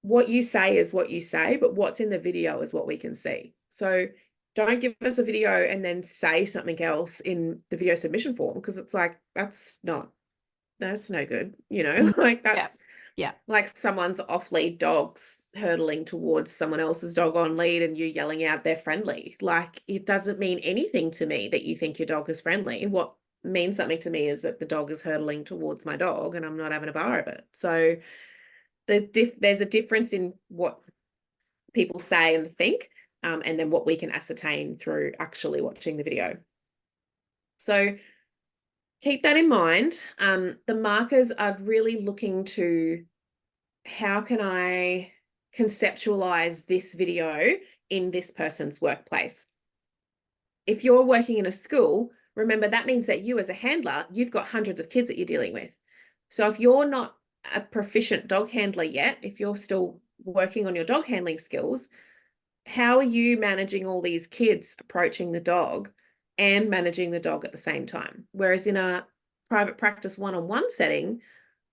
what you say is what you say, but what's in the video is what we can see. So don't give us a video and then say something else in the video submission form, because it's like, that's no good, like that's yeah. like someone's off lead dogs hurtling towards someone else's dog on lead and you yelling out they're friendly. Like, it doesn't mean anything to me that you think your dog is friendly. What means something to me is that the dog is hurtling towards my dog and I'm not having a bar of it. So there's a difference in what people say and think, and then what we can ascertain through actually watching the video. So keep that in mind. The markers are really looking to, how can I conceptualize this video in this person's workplace? If you're working in a school, remember that means that you as a handler, you've got hundreds of kids that you're dealing with. So if you're not a proficient dog handler yet, if you're still working on your dog handling skills, how are you managing all these kids approaching the dog and managing the dog at the same time? Whereas in a private practice one-on-one setting,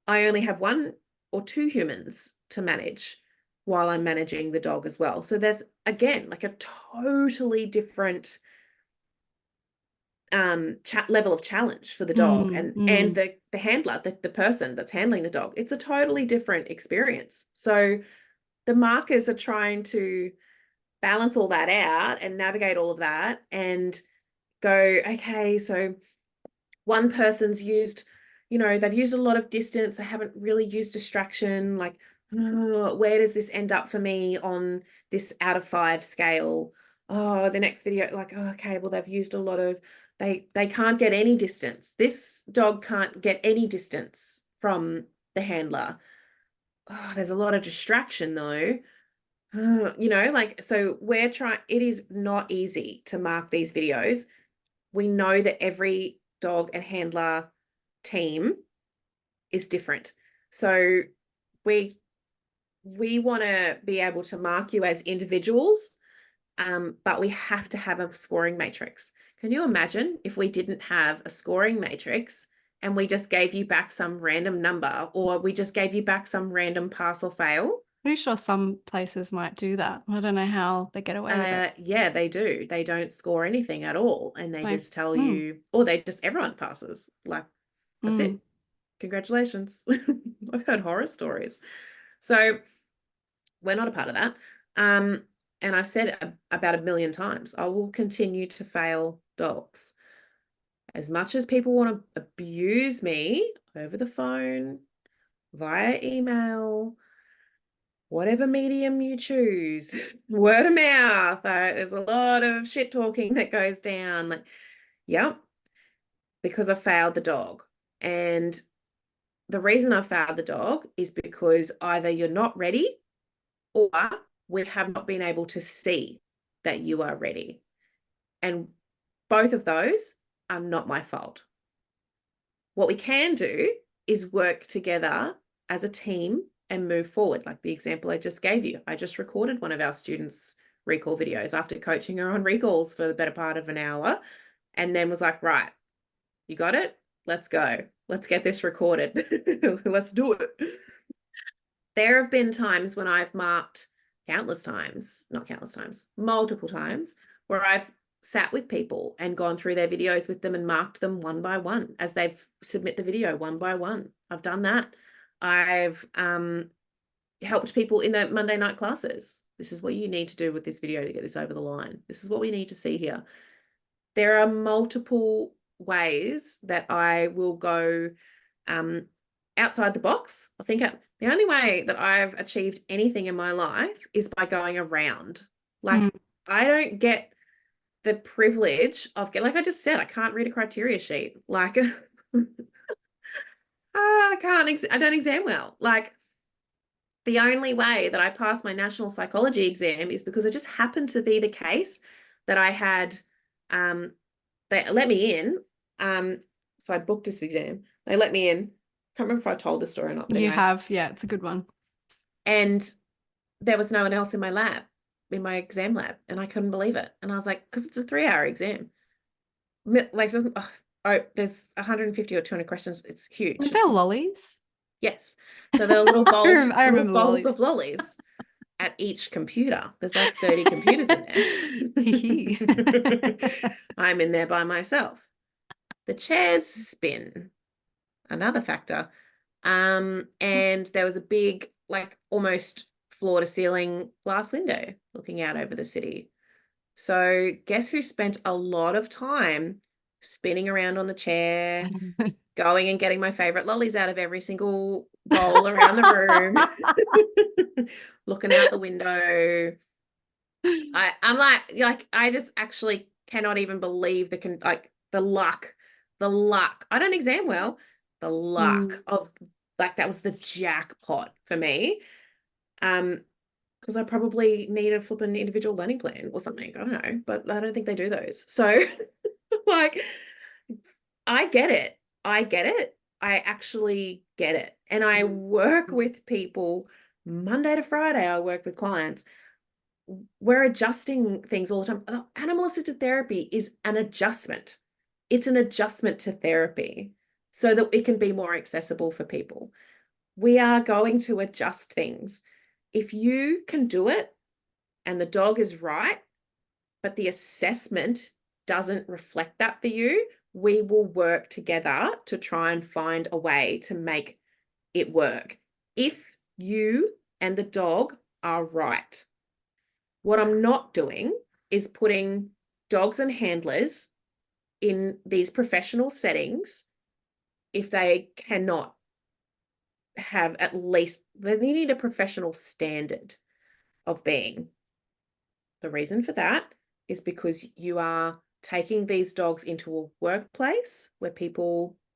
I only have one or two humans to manage while I'm managing the dog as well. So there's, again, like a totally different level of challenge for the dog and the handler, the person that's handling the dog. It's a totally different experience. So the markers are trying to balance all that out and navigate all of that and go, okay, so one person's used, they've used a lot of distance. They haven't really used distraction. Like, where does this end up for me on this out of 5 scale? Oh, the next video, like, oh, okay, well, they've used a lot of, they can't get any distance. This dog can't get any distance from the handler. Oh, there's a lot of distraction though. Like, so it is not easy to mark these videos. We know that every dog and handler team is different. So we want to be able to mark you as individuals, but we have to have a scoring matrix. Can you imagine if we didn't have a scoring matrix and we just gave you back some random number, or we just gave you back some random pass or fail? Pretty sure some places might do that. I don't know how they get away with it. Yeah, they do. They don't score anything at all. And they just tell you, or everyone passes. Like, that's it. Congratulations. I've heard horror stories. So we're not a part of that. And I've said it about 1 million times, I will continue to fail dogs. As much as people want to abuse me over the phone, via email, whatever medium you choose, word of mouth, there's a lot of shit talking that goes down. Like, yep, because I failed the dog. And the reason I failed the dog is because either you're not ready or we have not been able to see that you are ready. And both of those are not my fault. What we can do is work together as a team and move forward. Like the example I just gave you. I just recorded one of our students' recall videos after coaching her on recalls for the better part of an hour, and then was like, right, you got it? Let's go. Let's get this recorded. Let's do it. There have been times when I've marked multiple times, where I've sat with people and gone through their videos with them and marked them one by one as they've submit the video one by one. I've done that. I've helped people in the Monday night classes. This is what you need to do with this video to get this over the line. This is what we need to see here. There are multiple ways that I will go outside the box. I think the only way that I've achieved anything in my life is by going around. Like, I don't get the privilege of like I just said, I can't read a criteria sheet. Like, I don't exam well. Like, the only way that I passed my national psychology exam is because it just happened to be the case that I had, they let me in. So I booked this exam. They let me in. Can't remember if I told the story or not. But You anyway. have, yeah, it's a good one. And there was no one else in my lab, in my exam lab, and I couldn't believe it. And I was like, because it's a 3-hour exam. Like, there's 150 or 200 questions. It's huge. What about lollies? Yes. So there are little bowls, I remember bowls lollies. of lollies at each computer. There's like 30 computers in there. I'm in there by myself. The chairs spin, another factor. And there was a big, like almost floor to ceiling glass window looking out over the city. So guess who spent a lot of time spinning around on the chair, going and getting my favorite lollies out of every single bowl around the room, looking out the window. I'm like, I just actually cannot even believe the luck. I don't exam well. The luck of like, that was the jackpot for me. Because I probably need a flipping individual learning plan or something. I don't know, but I don't think they do those. So like, I get it. I actually get it. And I work with people Monday to Friday. I work with clients. We're adjusting things all the time. Animal assisted therapy is an adjustment. It's an adjustment to therapy so that it can be more accessible for people. We are going to adjust things. If you can do it and the dog is right, but the assessment doesn't reflect that for you, we will work together to try and find a way to make it work. If you and the dog are right. What I'm not doing is putting dogs and handlers in these professional settings if they cannot have at least, they need a professional standard of being. The reason for that is because you are taking these dogs into a workplace where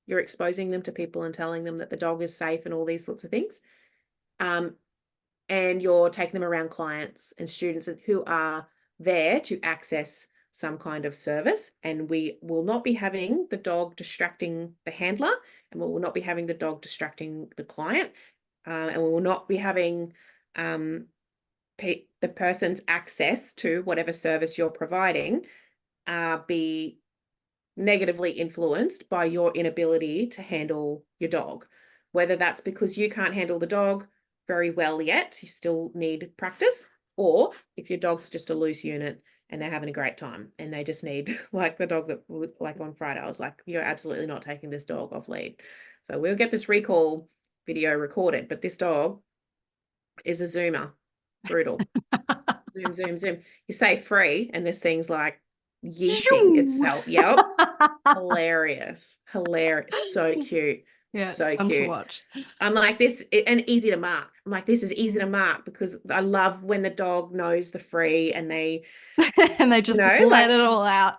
you're exposing them to people and telling them that the dog is safe and all these sorts of things. And you're taking them around clients and students who are there to access some kind of service. And we will not be having the dog distracting the handler, and we will not be having the dog distracting the client. And we will not be having the person's access to whatever service you're providing be negatively influenced by your inability to handle your dog. Whether that's because you can't handle the dog very well yet, you still need practice, or if your dog's just a loose unit and they're having a great time and they just need, like the dog that, like on Friday, I was like, you're absolutely not taking this dog off lead. So we'll get this recall video recorded, but this dog is a zoomer. Brutal. Zoom, zoom, zoom. You say free and this thing's like yeeting itself. Yep. Hilarious. So cute. Yeah, so it's fun cute to watch. I'm like, and easy to mark. I'm like, this is easy to mark because I love when the dog knows the free and they and they just let it all out.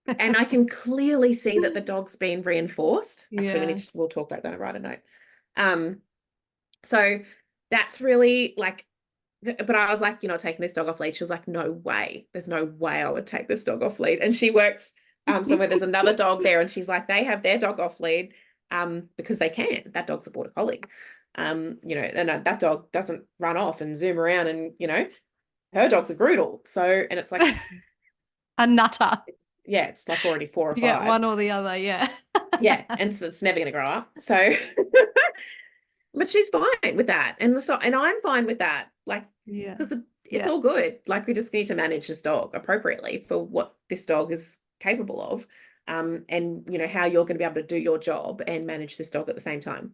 And I can clearly see that the dog's been reinforced. Yeah. Actually, we'll talk about that and write a note. So that's really like, but I was like, you're not taking this dog off lead. She was like, no way. There's no way I would take this dog off lead. And she works somewhere there's another dog there, and she's like, they have their dog off lead because they can. That dog's a border collie. And that dog doesn't run off and zoom around, and her dog's a Groodle. So, and it's like a nutter. Yeah, it's like already 4 or 5. Yeah, one or the other, yeah. Yeah, and so it's never going to grow up. So, but she's fine with that, and I'm fine with that. Like, yeah, because it's all good. Like, we just need to manage this dog appropriately for what this dog is capable of. And you know, how you're going to be able to do your job and manage this dog at the same time.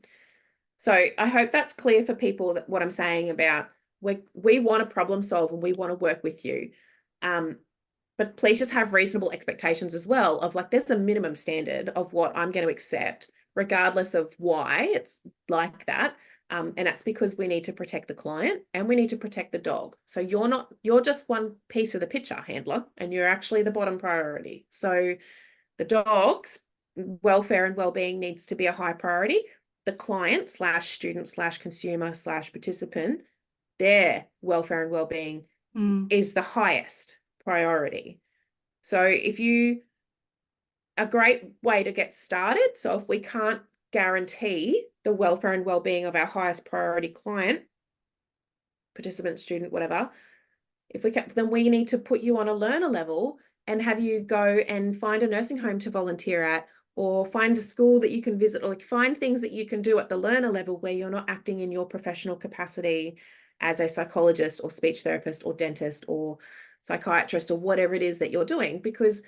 So I hope that's clear for people, that what I'm saying about, we want to problem solve and we want to work with you. But please just have reasonable expectations as well, of like, there's a minimum standard of what I'm going to accept, regardless of why it's like that. And that's because we need to protect the client and we need to protect the dog. So you're just one piece of the picture, handler, and you're actually the bottom priority. So the dog's welfare and well-being needs to be a high priority. The client slash student slash consumer slash participant, their welfare and well-being is the highest priority. So a great way to get started, so if we can't guarantee the welfare and well-being of our highest priority client, participant, student, whatever, if we can, then we need to put you on a learner level and have you go and find a nursing home to volunteer at, or find a school that you can visit, or like find things that you can do at the learner level where you're not acting in your professional capacity as a psychologist or speech therapist or dentist or psychiatrist or whatever it is that you're doing, because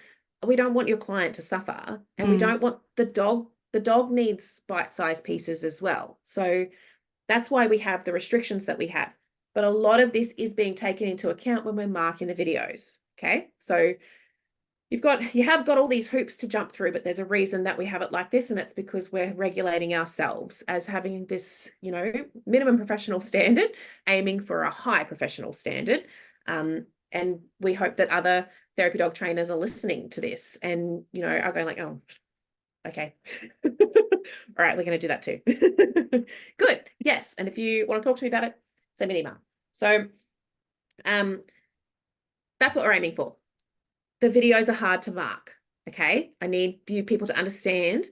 we don't want your client to suffer, and we don't want the dog needs bite-sized pieces as well. So that's why we have the restrictions that we have. But a lot of this is being taken into account when we're marking the videos. Okay, so you have got all these hoops to jump through, but there's a reason that we have it like this, and it's because we're regulating ourselves as having this, you know, minimum professional standard, aiming for a high professional standard. And we hope that other therapy dog trainers are listening to this and, you know, are going like, oh, okay. All right, we're going to do that too. Good. Yes. And if you want to talk to me about it, send me an email. So that's what we're aiming for. The videos are hard to mark. Okay. I need you people to understand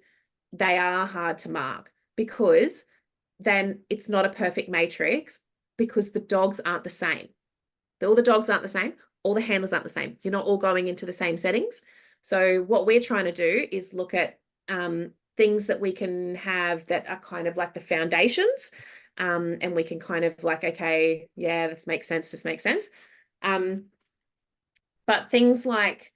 they are hard to mark, because then it's not a perfect matrix, because the dogs aren't the same. All the dogs aren't the same. All the handlers aren't the same. You're not all going into the same settings. So what we're trying to do is look at things that we can have that are kind of like the foundations, and we can kind of like, okay, yeah, this makes sense. This makes sense. But things like,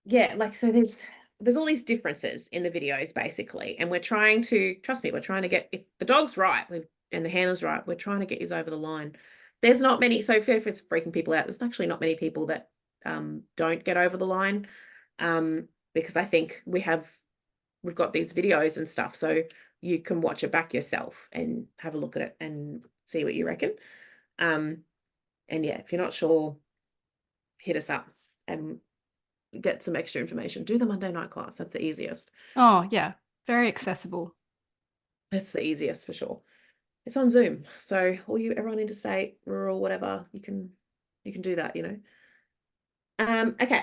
yeah, like, so there's all these differences in the videos basically, and we're trying to, trust me, we're trying to get, if the dog's right and the handler's right, we're trying to get you over the line. There's not many, so if it's freaking people out, there's actually not many people that don't get over the line, because I think we've got these videos and stuff, so you can watch it back yourself and have a look at it and see what you reckon. And yeah, if you're not sure, hit us up and get some extra information. Do the Monday night class. That's the easiest. Oh, yeah. Very accessible. It's the easiest for sure. It's on Zoom. So everyone interstate, rural, whatever, you can do that, you know. Okay.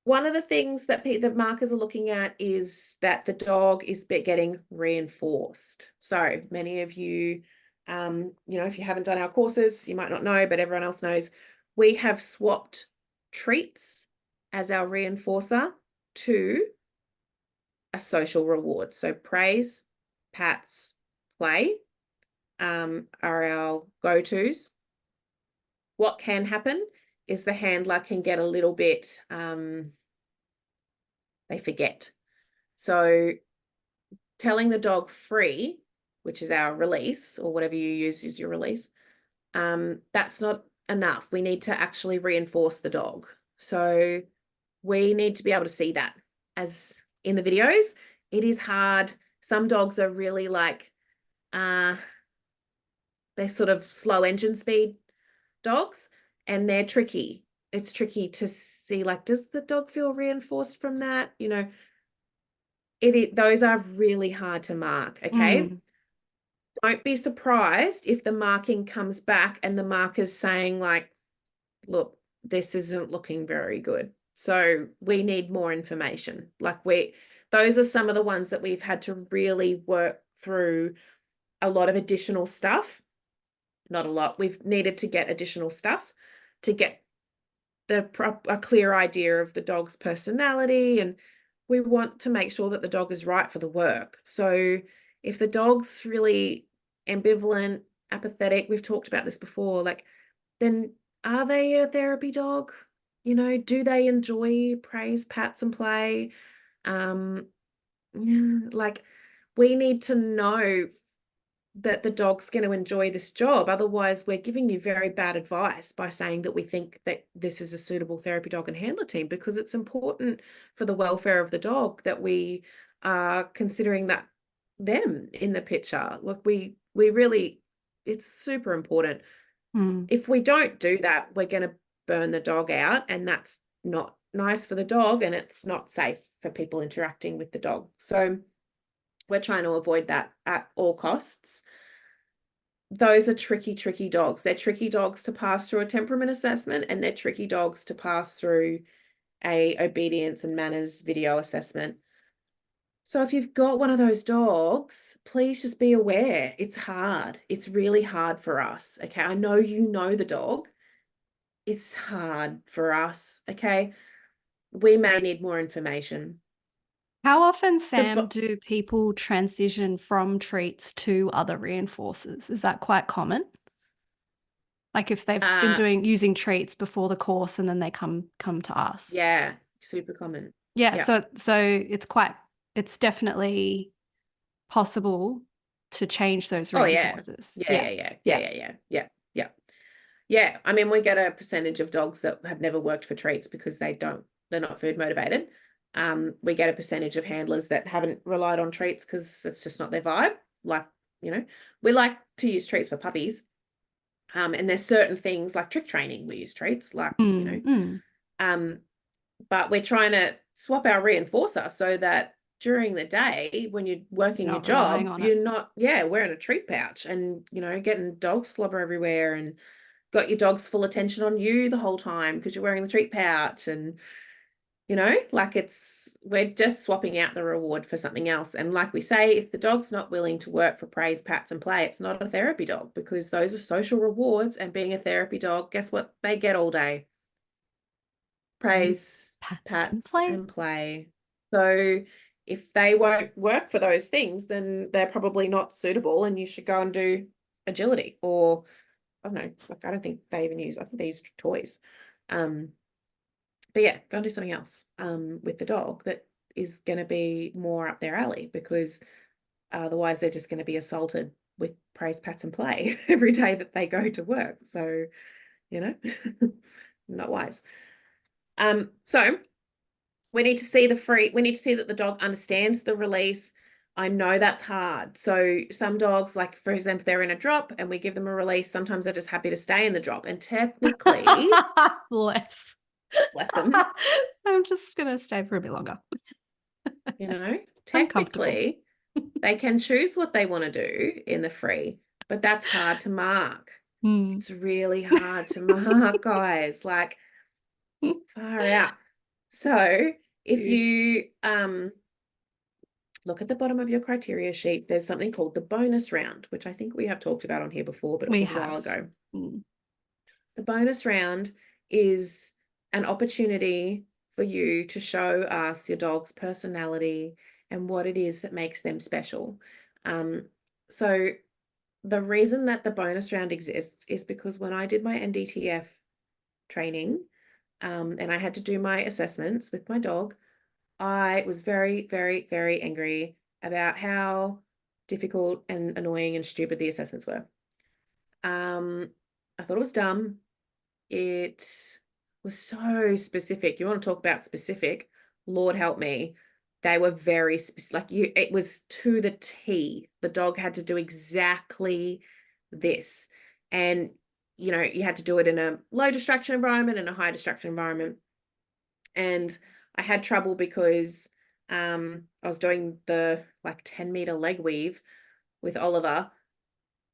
One of the things that the markers are looking at is that the dog is getting reinforced. So many of you, you know, if you haven't done our courses, you might not know, but everyone else knows, we have swapped treats as our reinforcer to a social reward. So praise, pats, play are our go-tos. What can happen is the handler can get a little bit, they forget. So telling the dog free, which is our release, or whatever you use as your release, that's not enough. We need to actually reinforce the dog. So we need to be able to see that. As in the videos, it is hard. Some dogs are really like, they're sort of slow engine speed dogs, and they're tricky. It's tricky to see, like, does the dog feel reinforced from that? You know, those are really hard to mark. Okay. Don't be surprised if the marking comes back and the marker's saying like, look, this isn't looking very good. So we need more information. Like, those are some of the ones that we've had to really work through a lot of additional stuff. Not a lot. We've needed to get additional stuff to get a clear idea of the dog's personality, and we want to make sure that the dog is right for the work. So if the dog's really ambivalent, apathetic, we've talked about this before, like, then are they a therapy dog? You know, do they enjoy praise, pats, and play? Um, like we need to know that the dog's going to enjoy this job. Otherwise, we're giving you very bad advice by saying that we think that this is a suitable therapy dog and handler team, because it's important for the welfare of the dog that we are considering that them in the picture. Look, we really, it's super important. If we don't do that, we're going to burn the dog out, and that's not nice for the dog, and it's not safe for people interacting with the dog. So we're trying to avoid that at all costs. Those are tricky dogs. They're tricky dogs to pass through a temperament assessment, and they're tricky dogs to pass through a obedience and manners video assessment. So if you've got one of those dogs, please just be aware. It's hard. It's really hard for us. Okay. I know you know the dog. It's hard for us. Okay. We may need more information. How often, Sam, do people transition from treats to other reinforcers? Is that quite common? Like if they've been using treats before the course and then they come to us. Yeah, super common. Yeah, so it's definitely possible to change those reinforcers. Yeah. I mean, we get a percentage of dogs that have never worked for treats because they're not food motivated. We get a percentage of handlers that haven't relied on treats because it's just not their vibe. Like, you know, we like to use treats for puppies. And there's certain things like trick training, we use treats, like, but we're trying to swap our reinforcer so that during the day when you're working your job, you're not wearing a treat pouch and, you know, getting dog slobber everywhere and got your dog's full attention on you the whole time because you're wearing the treat pouch. And, you know, like we're just swapping out the reward for something else. And like we say, if the dog's not willing to work for praise, pats, and play, it's not a therapy dog, because those are social rewards. And being a therapy dog, guess what they get all day? Praise, pats, and play. So if they won't work for those things, then they're probably not suitable, and you should go and do agility, or I don't know, like I don't think they even use, I think they use toys. But yeah, go and do something else with the dog that is going to be more up their alley, because otherwise they're just going to be assaulted with praise, pats, and play every day that they go to work. So, you know, not wise. So we need to see that the dog understands the release. I know that's hard. So some dogs, like for example, they're in a drop and we give them a release. Sometimes they're just happy to stay in the drop. And technically, bless them. I'm just going to stay for a bit longer. You know, technically, they can choose what they want to do in the free, but that's hard to mark. It's really hard to mark, guys. Like, far out. So if you look at the bottom of your criteria sheet, there's something called the bonus round, which I think we have talked about on here before, but it was a while ago. The bonus round is an opportunity for you to show us your dog's personality and what it is that makes them special. So the reason that the bonus round exists is because when I did my NDTF training, and I had to do my assessments with my dog, I was very, very, very angry about how difficult and annoying and stupid the assessments were. I thought it was dumb. It was so specific. You want to talk about specific? Lord help me. They were very specific. It was to the T. The dog had to do exactly this. And, you know, you had to do it in a low distraction environment and a high distraction environment. And I had trouble because I was doing the 10-meter leg weave with Oliver,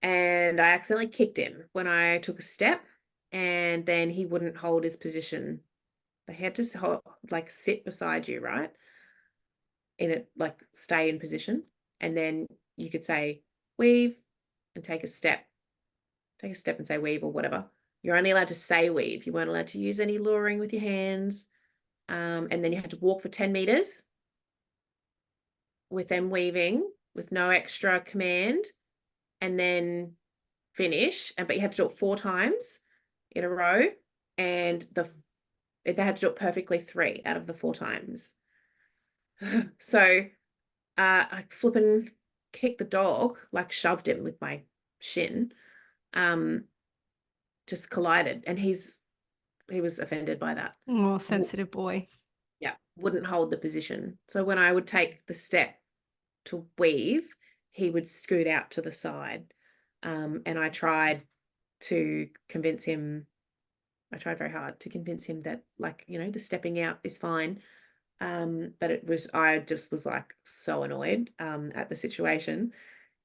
and I accidentally kicked him when I took a step, and then he wouldn't hold his position. They had to sit beside you, right? In it, stay in position, and then you could say weave and take a step and say weave or whatever. You're only allowed to say weave. You weren't allowed to use any luring with your hands. And then you had to walk for 10 meters with them weaving with no extra command, and then finish. But you had to do it 4 times. in a row, and they had to do it perfectly 3 out of the 4 times. So I flipping kicked the dog, like shoved him with my shin, just collided, and he was offended by that. Oh, sensitive boy. Yeah, wouldn't hold the position. So when I would take the step to weave, he would scoot out to the side. And I tried to convince him, I tried very hard to convince him that, like, the stepping out is fine. But I just was like so annoyed at the situation.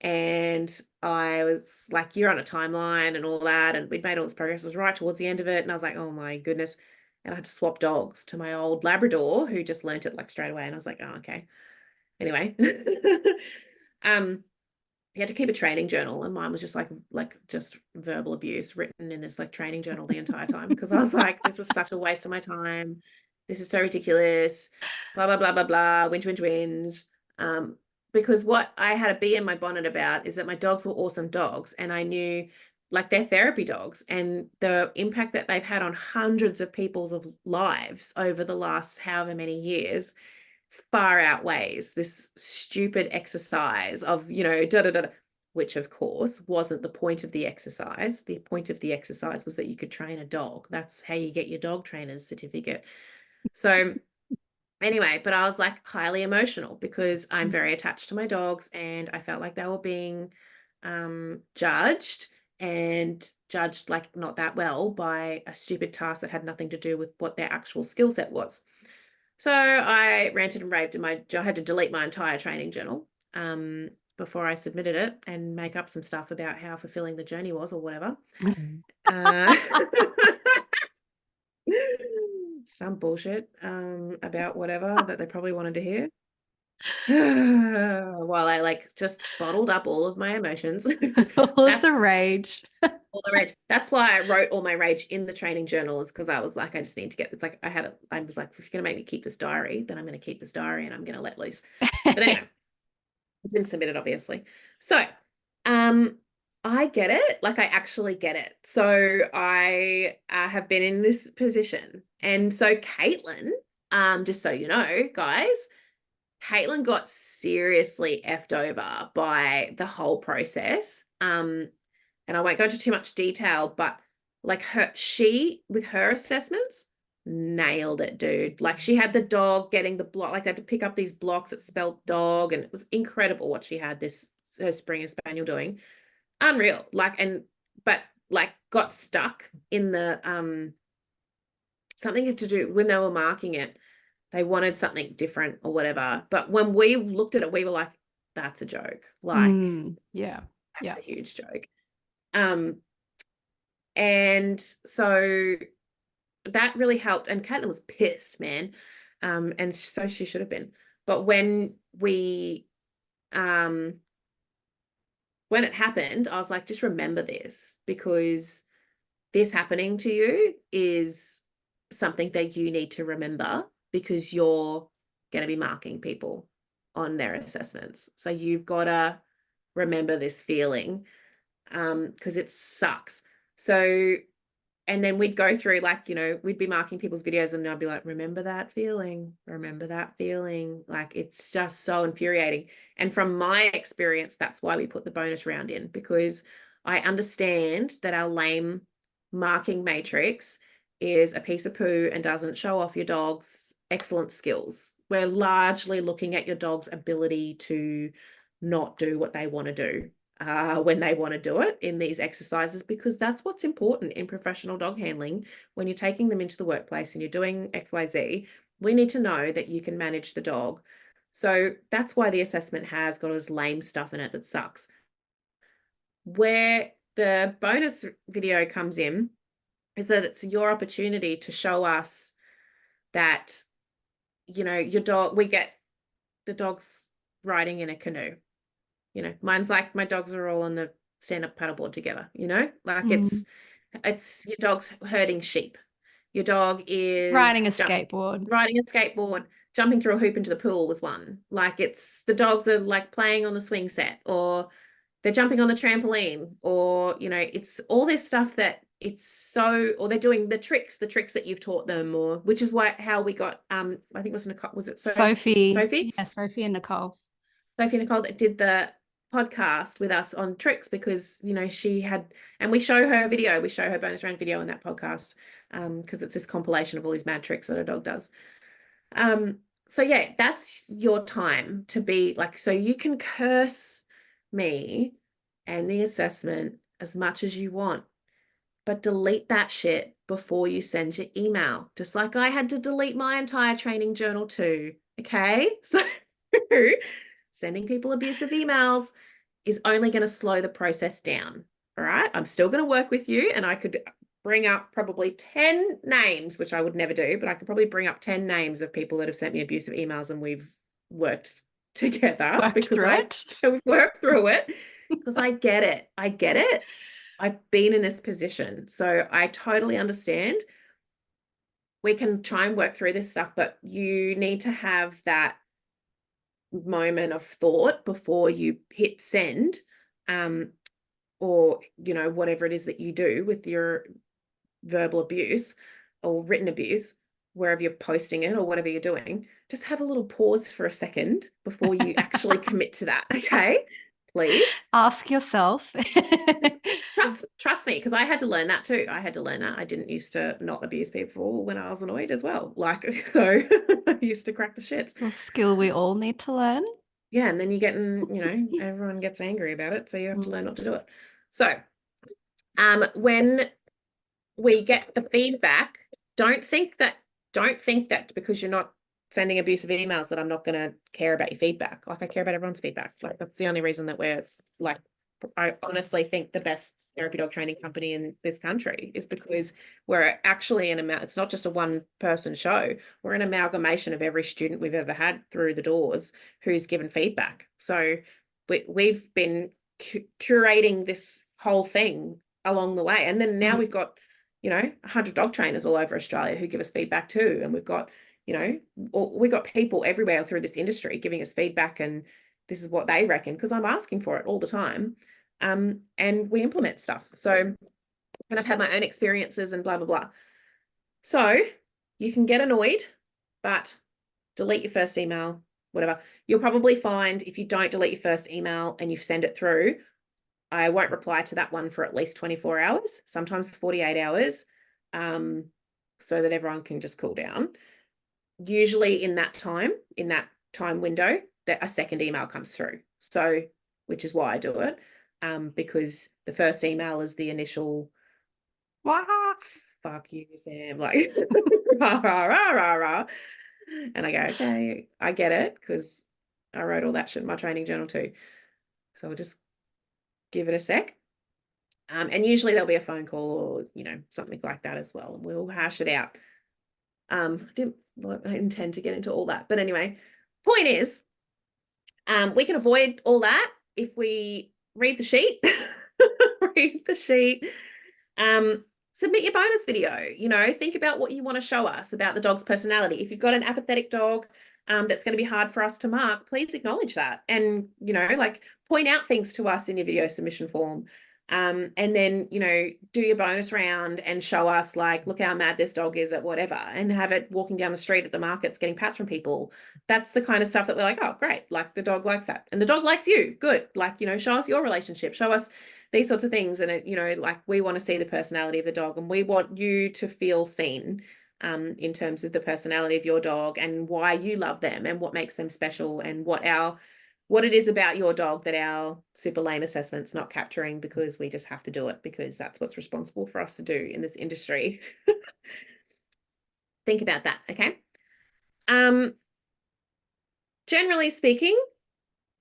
And I was like, you're on a timeline and all that. And we'd made all this progress. It was right towards the end of it. And I was like, oh my goodness. And I had to swap dogs to my old Labrador, who just learnt it like straight away. And I was like, oh, okay. Anyway, he had to keep a training journal, and mine was just like just verbal abuse written in this like training journal the entire time, because I was like, this is such a waste of my time. This is so ridiculous. Blah, blah, blah, blah, blah. Whinge, whinge, whinge. Because what I had a bee in my bonnet about is that my dogs were awesome dogs, and I knew, like, they're therapy dogs, and the impact that they've had on hundreds of people's lives over the last however many years far outweighs this stupid exercise of, da da da, which of course wasn't the point of the exercise. The point of the exercise was that you could train a dog. That's how you get your dog trainer's certificate. So anyway, but I was like highly emotional because I'm very attached to my dogs, and I felt like they were being judged, and judged like not that well, by a stupid task that had nothing to do with what their actual skill set was. So I ranted and raved, and I had to delete my entire training journal before I submitted it, and make up some stuff about how fulfilling the journey was, or whatever. Uh, some bullshit about whatever that they probably wanted to hear. While I like just bottled up all of my emotions. All of the rage. All the rage. That's why I wrote all my rage in the training journal, is because I was like, I just need to get this. Like, I was like, if you're gonna make me keep this diary, then I'm gonna keep this diary, and I'm gonna let loose. But anyway, I didn't submit it, obviously. So I get it. Like, I actually get it. So I have been in this position. And so Caitlin, just so you know, guys, Caitlin got seriously effed over by the whole process. And I won't go into too much detail, but like with her assessments, nailed it, dude. Like, she had the dog getting the block, like they had to pick up these blocks that spelled dog, and it was incredible what she had her Springer Spaniel doing. Unreal. But got stuck in the something to do when they were marking it. They wanted something different or whatever. But when we looked at it, we were like, that's a joke. Like, yeah. that's a huge joke. And so that really helped. And Caitlin was pissed, man. And so she should have been. But when it happened, I was like, just remember this, because this happening to you is something that you need to remember, because you're going to be marking people on their assessments. So you've got to remember this feeling, because it sucks. So, and then we'd go through, like, we'd be marking people's videos, and I'd be like, remember that feeling, remember that feeling. Like, it's just so infuriating. And from my experience, that's why we put the bonus round in, because I understand that our lame marking matrix is a piece of poo and doesn't show off your dog's excellent skills. We're largely looking at your dog's ability to not do what they want to do when they want to do it in these exercises, because that's what's important in professional dog handling. When you're taking them into the workplace and you're doing XYZ, we need to know that you can manage the dog. So that's why the assessment has got all this lame stuff in it that sucks. Where the bonus video comes in is that it's your opportunity to show us that, your dog, we get the dog's riding in a canoe. Mine's like, my dogs are all on the stand-up paddleboard together, like it's your dog's herding sheep. Your dog is riding a skateboard, jumping through a hoop into the pool was one. Like, the dogs are like playing on the swing set, or they're jumping on the trampoline, or, it's all this stuff that it's so, or they're doing the tricks that you've taught them, or which is how we got, I think it was Nicole, was it Sophie. Sophie? Yeah, Sophie and Nicole. Sophie and Nicole that did the podcast with us on tricks, because she had, and we show her bonus round video on that podcast, because it's this compilation of all these mad tricks that a dog does. So yeah, that's your time to be like, so you can curse me and the assessment as much as you want, but delete that shit before you send your email, just like I had to delete my entire training journal too. Okay, so sending people abusive emails is only going to slow the process down. All right, I'm still going to work with you, and I could bring up probably 10 names, which I would never do, but I could probably bring up 10 names of people that have sent me abusive emails, and we've worked together because we've worked through it, because I get it. I've been in this position, so I totally understand. We can try and work through this stuff, but you need to have that moment of thought before you hit send, or whatever it is that you do with your verbal abuse or written abuse, wherever you're posting it or whatever you're doing. Just have a little pause for a second before you actually commit to that. Okay, please Ask yourself. trust me, because I had to learn that too. I didn't used to not abuse people when I was annoyed as well, so I used to crack the shits. A skill we all need to learn. Yeah, and then you get in, everyone gets angry about it, so you have to learn not to do it. So when we get the feedback, don't think that because you're not sending abusive emails that I'm not going to care about your feedback. Like, I care about everyone's feedback. Like, that's the only reason that I honestly think the best therapy dog training company in this country is because we're actually it's not just a one person show. We're an amalgamation of every student we've ever had through the doors who's given feedback. So we've been curating this whole thing along the way. And then now we've got 100 dog trainers all over Australia who give us feedback too. And we've got, we got people everywhere through this industry giving us feedback, and this is what they reckon, because I'm asking for it all the time. And we implement stuff. So, and I've had my own experiences and blah, blah, blah. So you can get annoyed, but delete your first email, whatever. You'll probably find if you don't delete your first email and you send it through, I won't reply to that one for at least 24 hours, sometimes 48 hours, so that everyone can just cool down. Usually in that time window, that a second email comes through. So, which is why I do it, because the first email is the initial, fuck you, Sam, like, rah, rah, rah, rah, rah. And I go, okay, I get it, because I wrote all that shit in my training journal too. So I'll just give it a sec. And usually there'll be a phone call or, something like that as well. And we'll hash it out. I didn't intend to get into all that. But anyway, point is, we can avoid all that if we read the sheet. Submit your bonus video. Think about what you want to show us about the dog's personality. If you've got an apathetic dog, that's going to be hard for us to mark, please acknowledge that, and point out things to us in your video submission form. And then do your bonus round and show us, like, look how mad this dog is at whatever, and have it walking down the street at the markets getting pats from people. That's the kind of stuff that we're like, oh great, like, the dog likes that, and the dog likes you, good. Like, show us your relationship, show us these sorts of things. And it, we want to see the personality of the dog, and we want you to feel seen, in terms of the personality of your dog and why you love them and what makes them special, and what it is about your dog that our super lame assessment's not capturing, because we just have to do it because that's what's responsible for us to do in this industry. Think about that, okay? Generally speaking,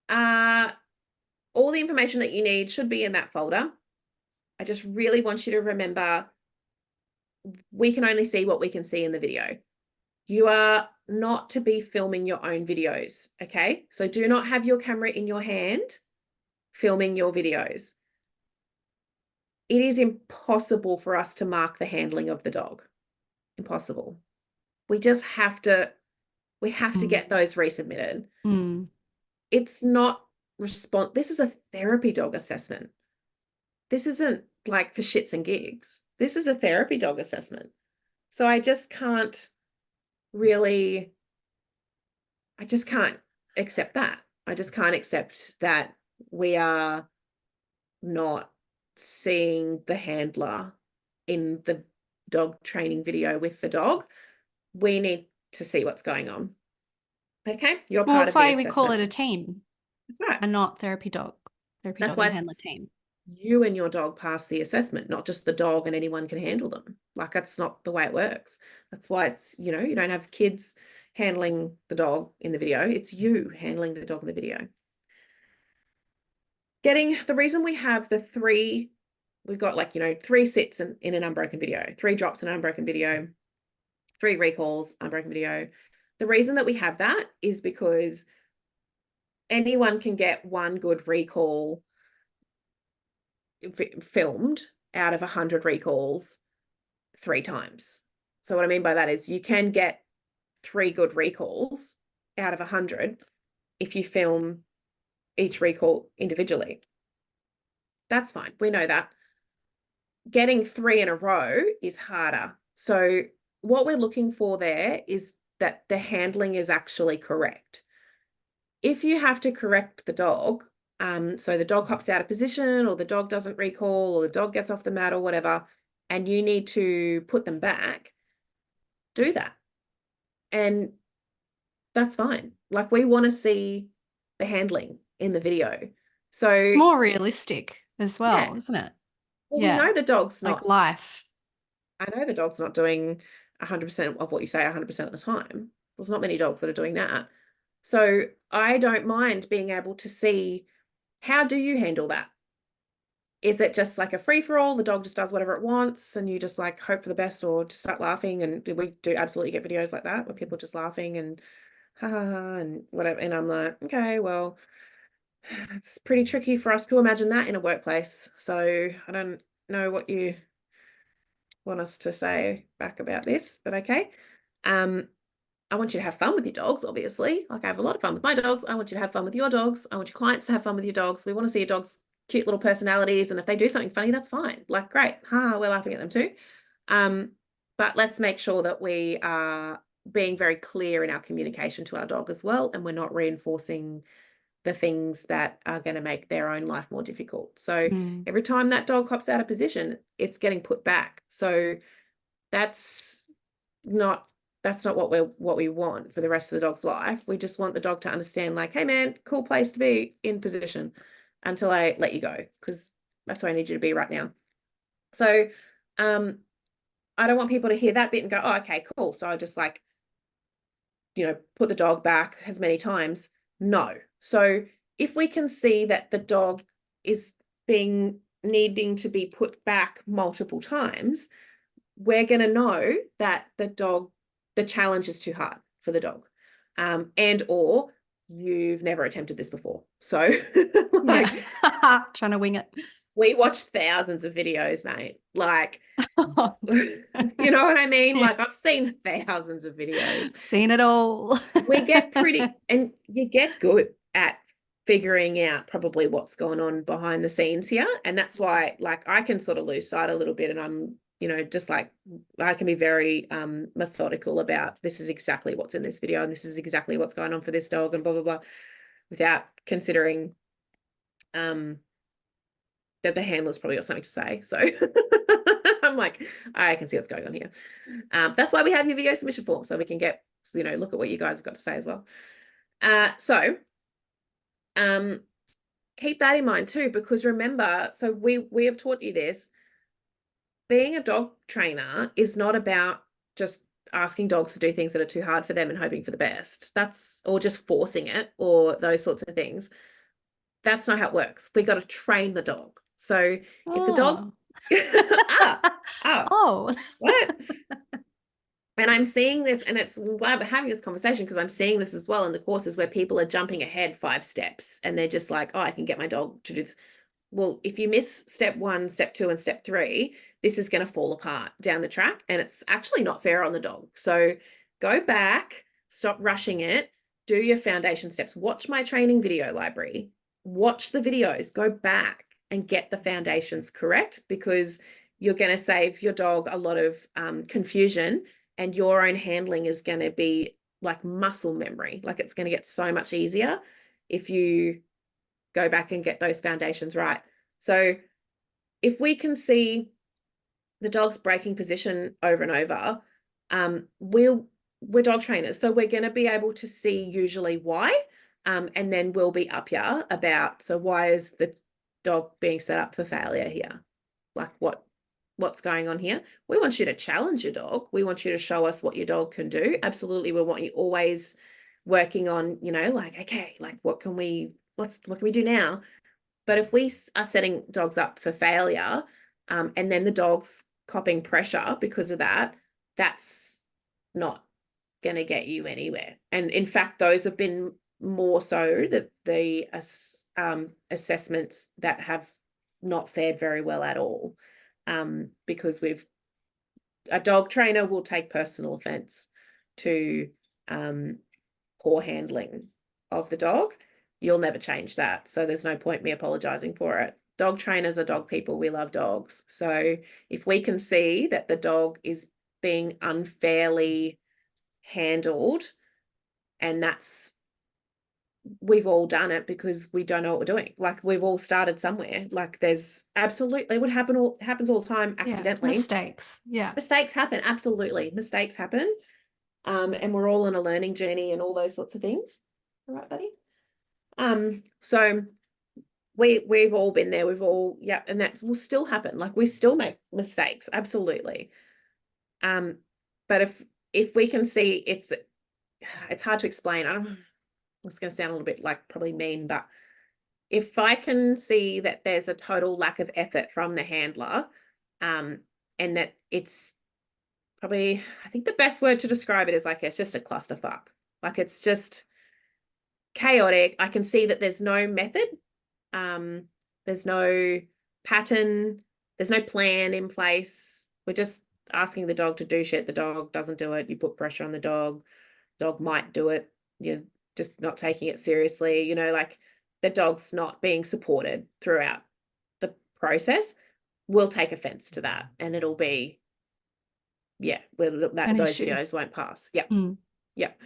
all the information that you need should be in that folder. I just really want you to remember, we can only see what we can see in the video. You are not to be filming your own videos, okay? So do not have your camera in your hand filming your videos. It is impossible for us to mark the handling of the dog. Impossible. We just have to, get those resubmitted. It's not this is a therapy dog assessment. This isn't like for shits and gigs. This is a therapy dog assessment. So I just can't really, I just can't accept that. I just can't accept that we are not seeing the handler in the dog training video with the dog. We need to see what's going on. Okay, you're Well, part that's of the why we call it assessment. a team That's right. and not therapy dog. Therapy That's dog why and it's handler team. you and your dog pass the assessment, not just the dog and anyone can handle them. Like, that's not the way it works. That's why it's, you don't have kids handling the dog in the video. It's you handling the dog in the video. The reason we have we've got like, 3 sits in an unbroken video, 3 drops in an unbroken video, 3 recalls, unbroken video. The reason that we have that is because anyone can get one good recall filmed out of 100 recalls 3 times. So what I mean by that is you can get 3 good recalls out of 100 if you film each recall individually. That's fine. We know that. Getting 3 in a row is harder. So what we're looking for there is that the handling is actually correct. If you have to correct the dog, so the dog hops out of position, or the dog doesn't recall, or the dog gets off the mat or whatever, and you need to put them back, do that. And that's fine. Like, we want to see the handling in the video. So It's more realistic as well, yeah, isn't it? well, we Yeah. know the dog's Like not, life. I know the dog's not doing 100% of what you say 100% of the time. There's not many dogs that are doing that. So I don't mind being able to see, how do you handle that? Is it just like a free-for-all? The dog just does whatever it wants and you just like hope for the best, or just start laughing? And we do absolutely get videos like that where people are just laughing and ha ha ha and whatever. And I'm like, okay, well, it's pretty tricky for us to imagine that in a workplace. So I don't know what you want us to say back about this, but okay. I want you to have fun with your dogs, obviously. Like, I have a lot of fun with my dogs. I want you to have fun with your dogs. I want your clients to have fun with your dogs. We want to see your dogs' cute little personalities. And if they do something funny, that's fine. Like, great. We're laughing at them too. But let's make sure that we are being very clear in our communication to our dog as well. And we're not reinforcing the things that are going to make their own life more difficult. So every time that dog hops out of position, it's getting put back. So that's not what we want for the rest of the dog's life. We just want the dog to understand, like, hey man, cool place to be in position until I let you go, because that's where I need you to be right now. So I don't want people to hear that bit and go, oh, okay, cool. So I just like, put the dog back as many times. No. So if we can see that the dog is needing to be put back multiple times, we're going to know that the challenge is too hard for the dog, and or you've never attempted this before. So like, trying to wing it. We watched thousands of videos, mate. Like, you know what I mean? Yeah. Like, I've seen thousands of videos. Seen it all. We get and you get good at figuring out probably what's going on behind the scenes here. And that's why, like, I can sort of lose sight a little bit, and I'm, just like, I can be very methodical about, this is exactly what's in this video and this is exactly what's going on for this dog and blah, blah, blah, without considering that the handler's probably got something to say. So I'm like, I can see what's going on here. That's why we have your video submission form, so we can get, look at what you guys have got to say as well. So keep that in mind too, because remember, so we have taught you this, being a dog trainer is not about just asking dogs to do things that are too hard for them and hoping for the best. Or just forcing it, or those sorts of things. That's not how it works. We got to train the dog. So if the dog, oh, what? And I'm seeing this, and I'm glad we're having this conversation, because I'm seeing this as well in the courses where people are jumping ahead 5 steps and they're just like, oh, I can get my dog to do this. Well, if you miss step 1, step 2, and step 3, this is going to fall apart down the track, and it's actually not fair on the dog. So go back, stop rushing it, do your foundation steps, watch my training video library, watch the videos, go back and get the foundations correct, because you're going to save your dog a lot of confusion, and your own handling is going to be like muscle memory. Like it's going to get so much easier if you go back and get those foundations right. So if we can see the dog's breaking position over and over, we're dog trainers, so we're going to be able to see usually why, and then we'll be up here about, so why is the dog being set up for failure here? Like what's going on here? We want you to challenge your dog. We want you to show us what your dog can do. Absolutely, we want you always working on, like, okay, like what can we do now? But if we are setting dogs up for failure, and then the dog's copping pressure because of that, that's not going to get you anywhere. And in fact, those have been more so the assessments that have not fared very well at all, because a dog trainer will take personal offense to poor handling of the dog. You'll never change that. So there's no point me apologizing for it. Dog trainers are dog people. We love dogs. So if we can see that the dog is being unfairly handled, and we've all done it because we don't know what we're doing. Like we've all started somewhere. Like there's absolutely, it happens all the time accidentally. Mistakes. Yeah. Mistakes happen. Absolutely. Mistakes happen. And we're all on a learning journey and all those sorts of things. All right, buddy? So we've all been there. And that will still happen. Like we still make mistakes. Absolutely. But if we can see, it's hard to explain. It's going to sound a little bit like probably mean, but if I can see that there's a total lack of effort from the handler, and that it's probably, I think the best word to describe it is like, it's just a clusterfuck. Like it's just chaotic. I can see that there's no method. There's no pattern. There's no plan in place. We're just asking the dog to do shit. The dog doesn't do it. You put pressure on the dog. Dog might do it. You're just not taking it seriously. Like the dog's not being supported throughout the process. We'll take offense to that, and it'll be, those videos won't pass. Yep. Yep.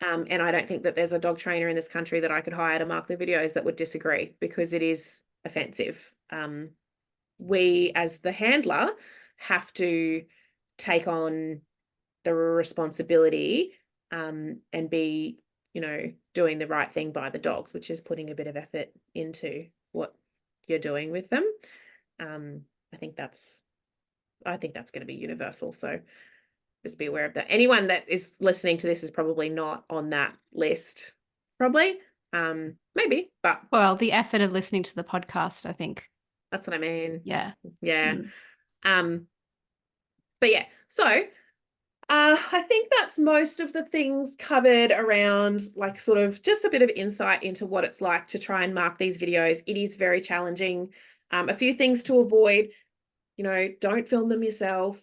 And I don't think that there's a dog trainer in this country that I could hire to mark the videos that would disagree, because it is offensive. We, as the handler, have to take on the responsibility, and be, doing the right thing by the dogs, which is putting a bit of effort into what you're doing with them. I think that's going to be universal. So just be aware of that. Anyone that is listening to this is probably not on that list. Probably. Maybe, but Well, the effort of listening to the podcast, I think. That's what I mean. Yeah. Yeah. But yeah, so I think that's most of the things covered around, like, sort of just a bit of insight into what it's like to try and mark these videos. It is very challenging. A few things to avoid, don't film them yourself.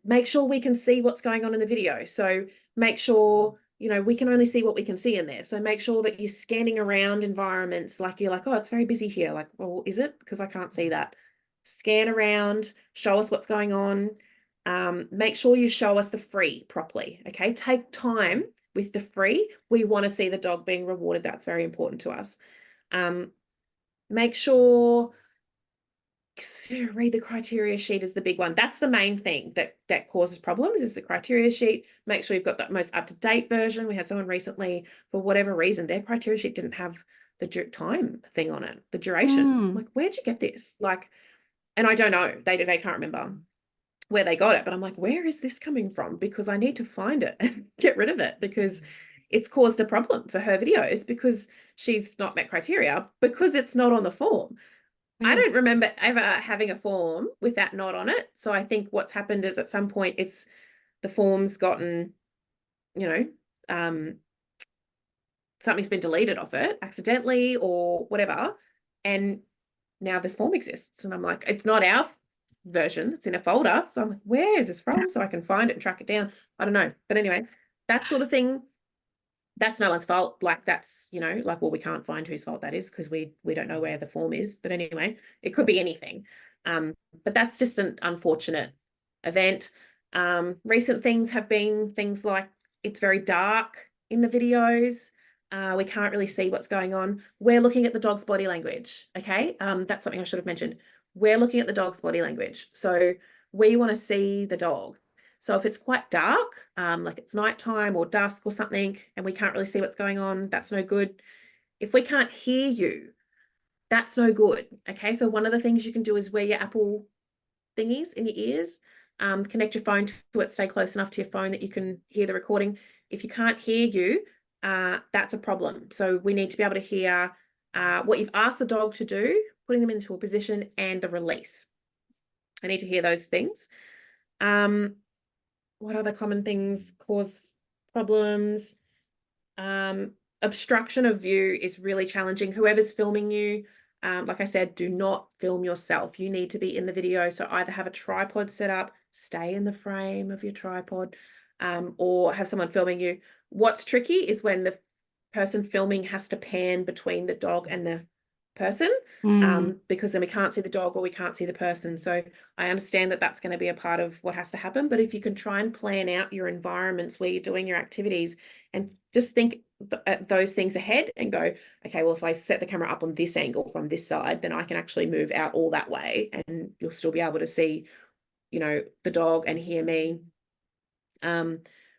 Make sure we can see what's going on in the video. So make sure, we can only see what we can see in there. So make sure that you're scanning around environments. Like you're like, oh, it's very busy here. Like, well, is it? Because I can't see that. Scan around, show us what's going on. Make sure you show us the free properly. Okay. Take time with the free. We want to see the dog being rewarded. That's very important to us. Make sure, read the criteria sheet is the big one. That's the main thing that causes problems, is the criteria sheet. Make sure you've got the most up-to-date version. We had someone recently, for whatever reason, their criteria sheet didn't have the time thing on it, the duration. Like, where'd you get this? Like, and I don't know, they can't remember where they got it, but I'm like, where is this coming from? Because I need to find it and get rid of it, because it's caused a problem for her videos, because she's not met criteria, because it's not on the form. I don't remember ever having a form with that not on it. So I think what's happened is at some point the form's gotten, something's been deleted off it accidentally or whatever. And now this form exists. And I'm like, it's not our version. It's in a folder. So I'm like, where is this from? So I can find it and track it down. I don't know. But anyway, that sort of thing, that's no one's fault. Like, that's, well, we can't find whose fault that is, because we don't know where the form is. But anyway, it could be anything. But that's just an unfortunate event. Recent things have been things like it's very dark in the videos. We can't really see what's going on. We're looking at the dog's body language. Okay. That's something I should have mentioned. We're looking at the dog's body language. So we want to see the dog. So if it's quite dark, like it's nighttime or dusk or something, and we can't really see what's going on, that's no good. If we can't hear you, that's no good. Okay. So one of the things you can do is wear your Apple thingies in your ears, connect your phone to it, stay close enough to your phone that you can hear the recording. If you can't hear you, that's a problem. So we need to be able to hear what you've asked the dog to do, putting them into a position, and the release. I need to hear those things. What other common things cause problems? Obstruction of view is really challenging. Whoever's filming you, like I said, do not film yourself. You need to be in the video. So either have a tripod set up, stay in the frame of your tripod, or have someone filming you. What's tricky is when the person filming has to pan between the dog and the person, because then we can't see the dog or we can't see the person. So I understand that that's going to be a part of what has to happen. But if you can try and plan out your environments where you're doing your activities and just think those things ahead and go, okay, well, if I set the camera up on this angle from this side, then I can actually move out all that way and you'll still be able to see, you know, the dog and hear me.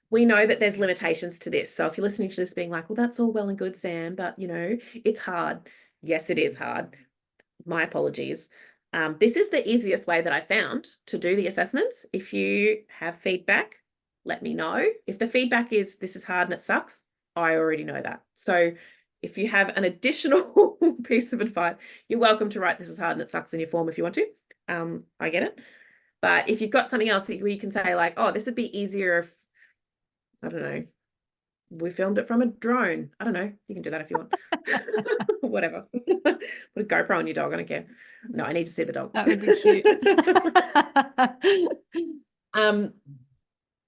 We know that there's limitations to this. So if you're listening to this being like, well, that's all well and good, Sam, but you know, it's hard. Yes, it is hard. My apologies. This is the easiest way that I found to do the assessments. If you have feedback, let me know. If the feedback is this is hard and it sucks, I already know that. So if you have an additional piece of advice, you're welcome to write this is hard and it sucks in your form if you want to. I get it. But if you've got something else where you can say like, oh, this would be easier if, I don't know, we filmed it from a drone. I don't know. You can do that if you want. Whatever. Put a GoPro on your dog. I don't care. No, I need to see the dog. That would be cute.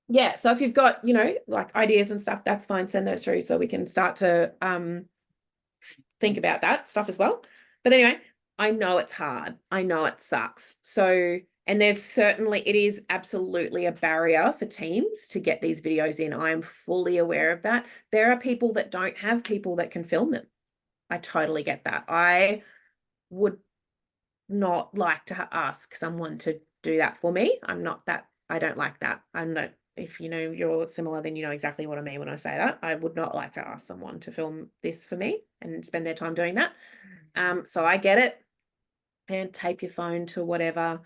Yeah. So if you've got, you know, like ideas and stuff, that's fine. Send those through so we can start to think about that stuff as well. But anyway, I know it's hard. I know it sucks. So, and there's certainly, it is absolutely a barrier for teams to get these videos in. I am fully aware of that. There are people that don't have people that can film them. I totally get that. I would not like to ask someone to do that for me. I'm not that, I don't like that. I'm not, if you know you're similar, then you know exactly what I mean when I say that. I would not like to ask someone to film this for me and spend their time doing that. So I get it. And tape your phone to whatever.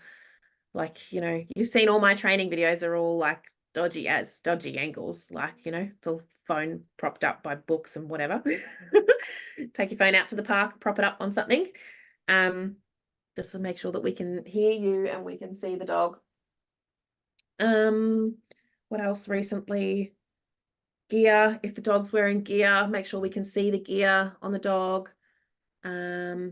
Like, you know, you've seen all my training videos are all like dodgy angles. Like, you know, it's all phone propped up by books and whatever. Take your phone out to the park, prop it up on something. Just to make sure that we can hear you and we can see the dog. What else recently? Gear. If the dog's wearing gear, make sure we can see the gear on the dog. I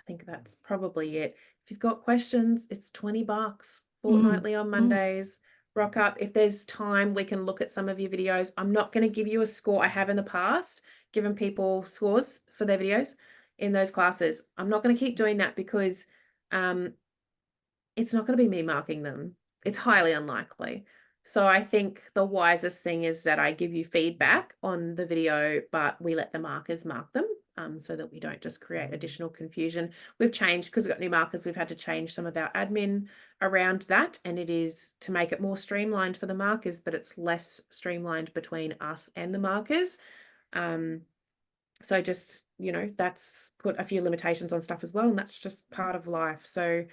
think that's probably it. If you've got questions, it's $20 fortnightly on Mondays. Rock up. If there's time, we can look at some of your videos. I'm not going to give you a score. I have in the past given people scores for their videos in those classes. I'm not going to keep doing that because it's not going to be me marking them. It's highly unlikely. So I think the wisest thing is that I give you feedback on the video, but we let the markers mark them. So that we don't just create additional confusion. We've changed, because we've got new markers, we've had to change some of our admin around that, and it is to make it more streamlined for the markers, but it's less streamlined between us and the markers. So just, you know, that's put a few limitations on stuff as well, and that's just part of life. So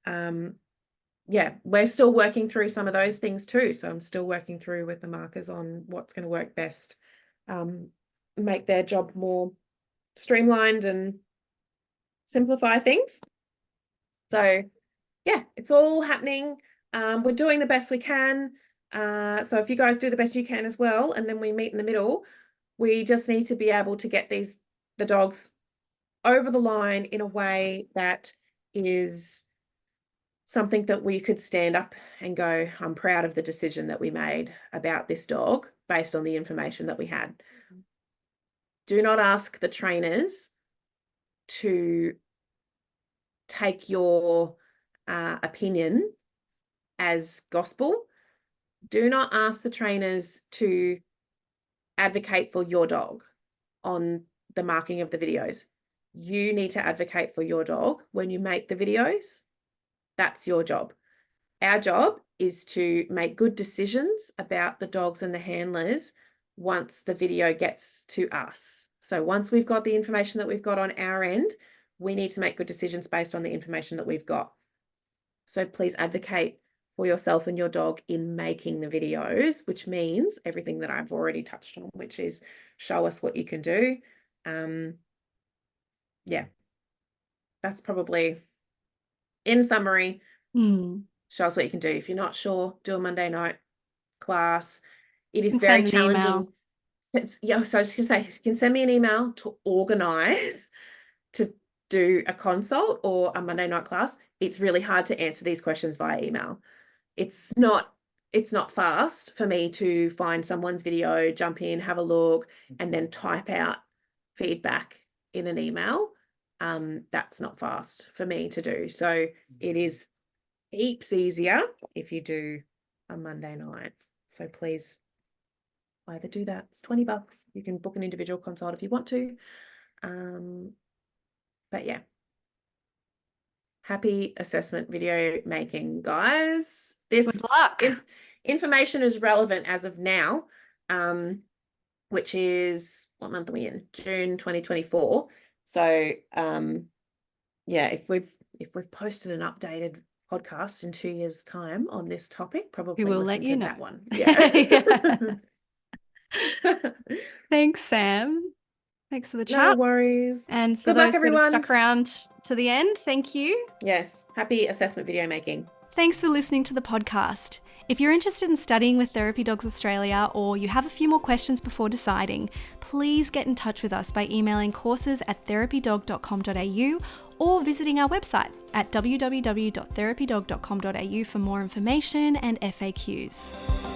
yeah, we're still working through some of those things too. So I'm still working through with the markers on what's going to work best, make their job more streamlined and simplify things. So yeah, it's all happening. We're doing the best we can. So if you guys do the best you can as well, and then we meet in the middle, we just need to be able to get the dogs over the line in a way that is something that we could stand up and go, I'm proud of the decision that we made about this dog based on the information that we had. Do not ask the trainers to take your opinion as gospel. Do not ask the trainers to advocate for your dog on the marking of the videos. You need to advocate for your dog when you make the videos. That's your job. Our job is to make good decisions about the dogs and the handlers once the video gets to us. So once we've got the information that we've got on our end, we need to make good decisions based on the information that we've got. So please advocate for yourself and your dog in making the videos, which means everything that I've already touched on, which is show us what you can do. Yeah, that's probably, in summary, show us what you can do. If you're not sure, do a Monday night class. It is very challenging. So I was just going to say, you can send me an email to organise to do a consult or a Monday night class. It's really hard to answer these questions via email. It's not fast for me to find someone's video, jump in, have a look, and then type out feedback in an email. That's not fast for me to do. So it is heaps easier if you do a Monday night. So please either do that. It's $20. You can book an individual consult if you want to. But yeah. Happy assessment video making, guys. Good luck. Information is relevant as of now, which is, what month are we in? June 2024. So yeah, if we've posted an updated podcast in 2 years' time on this topic, probably we will let you know that one. Yeah. Thanks, Sam. Thanks for the chat. No worries. And for those that have stuck around to the end, thank you. Yes. Happy assessment video making. Thanks for listening to the podcast. If you're interested in studying with Therapy Dogs Australia, or you have a few more questions before deciding, please get in touch with us by emailing courses@therapydog.com.au or visiting our website at www.therapydog.com.au for more information and FAQs.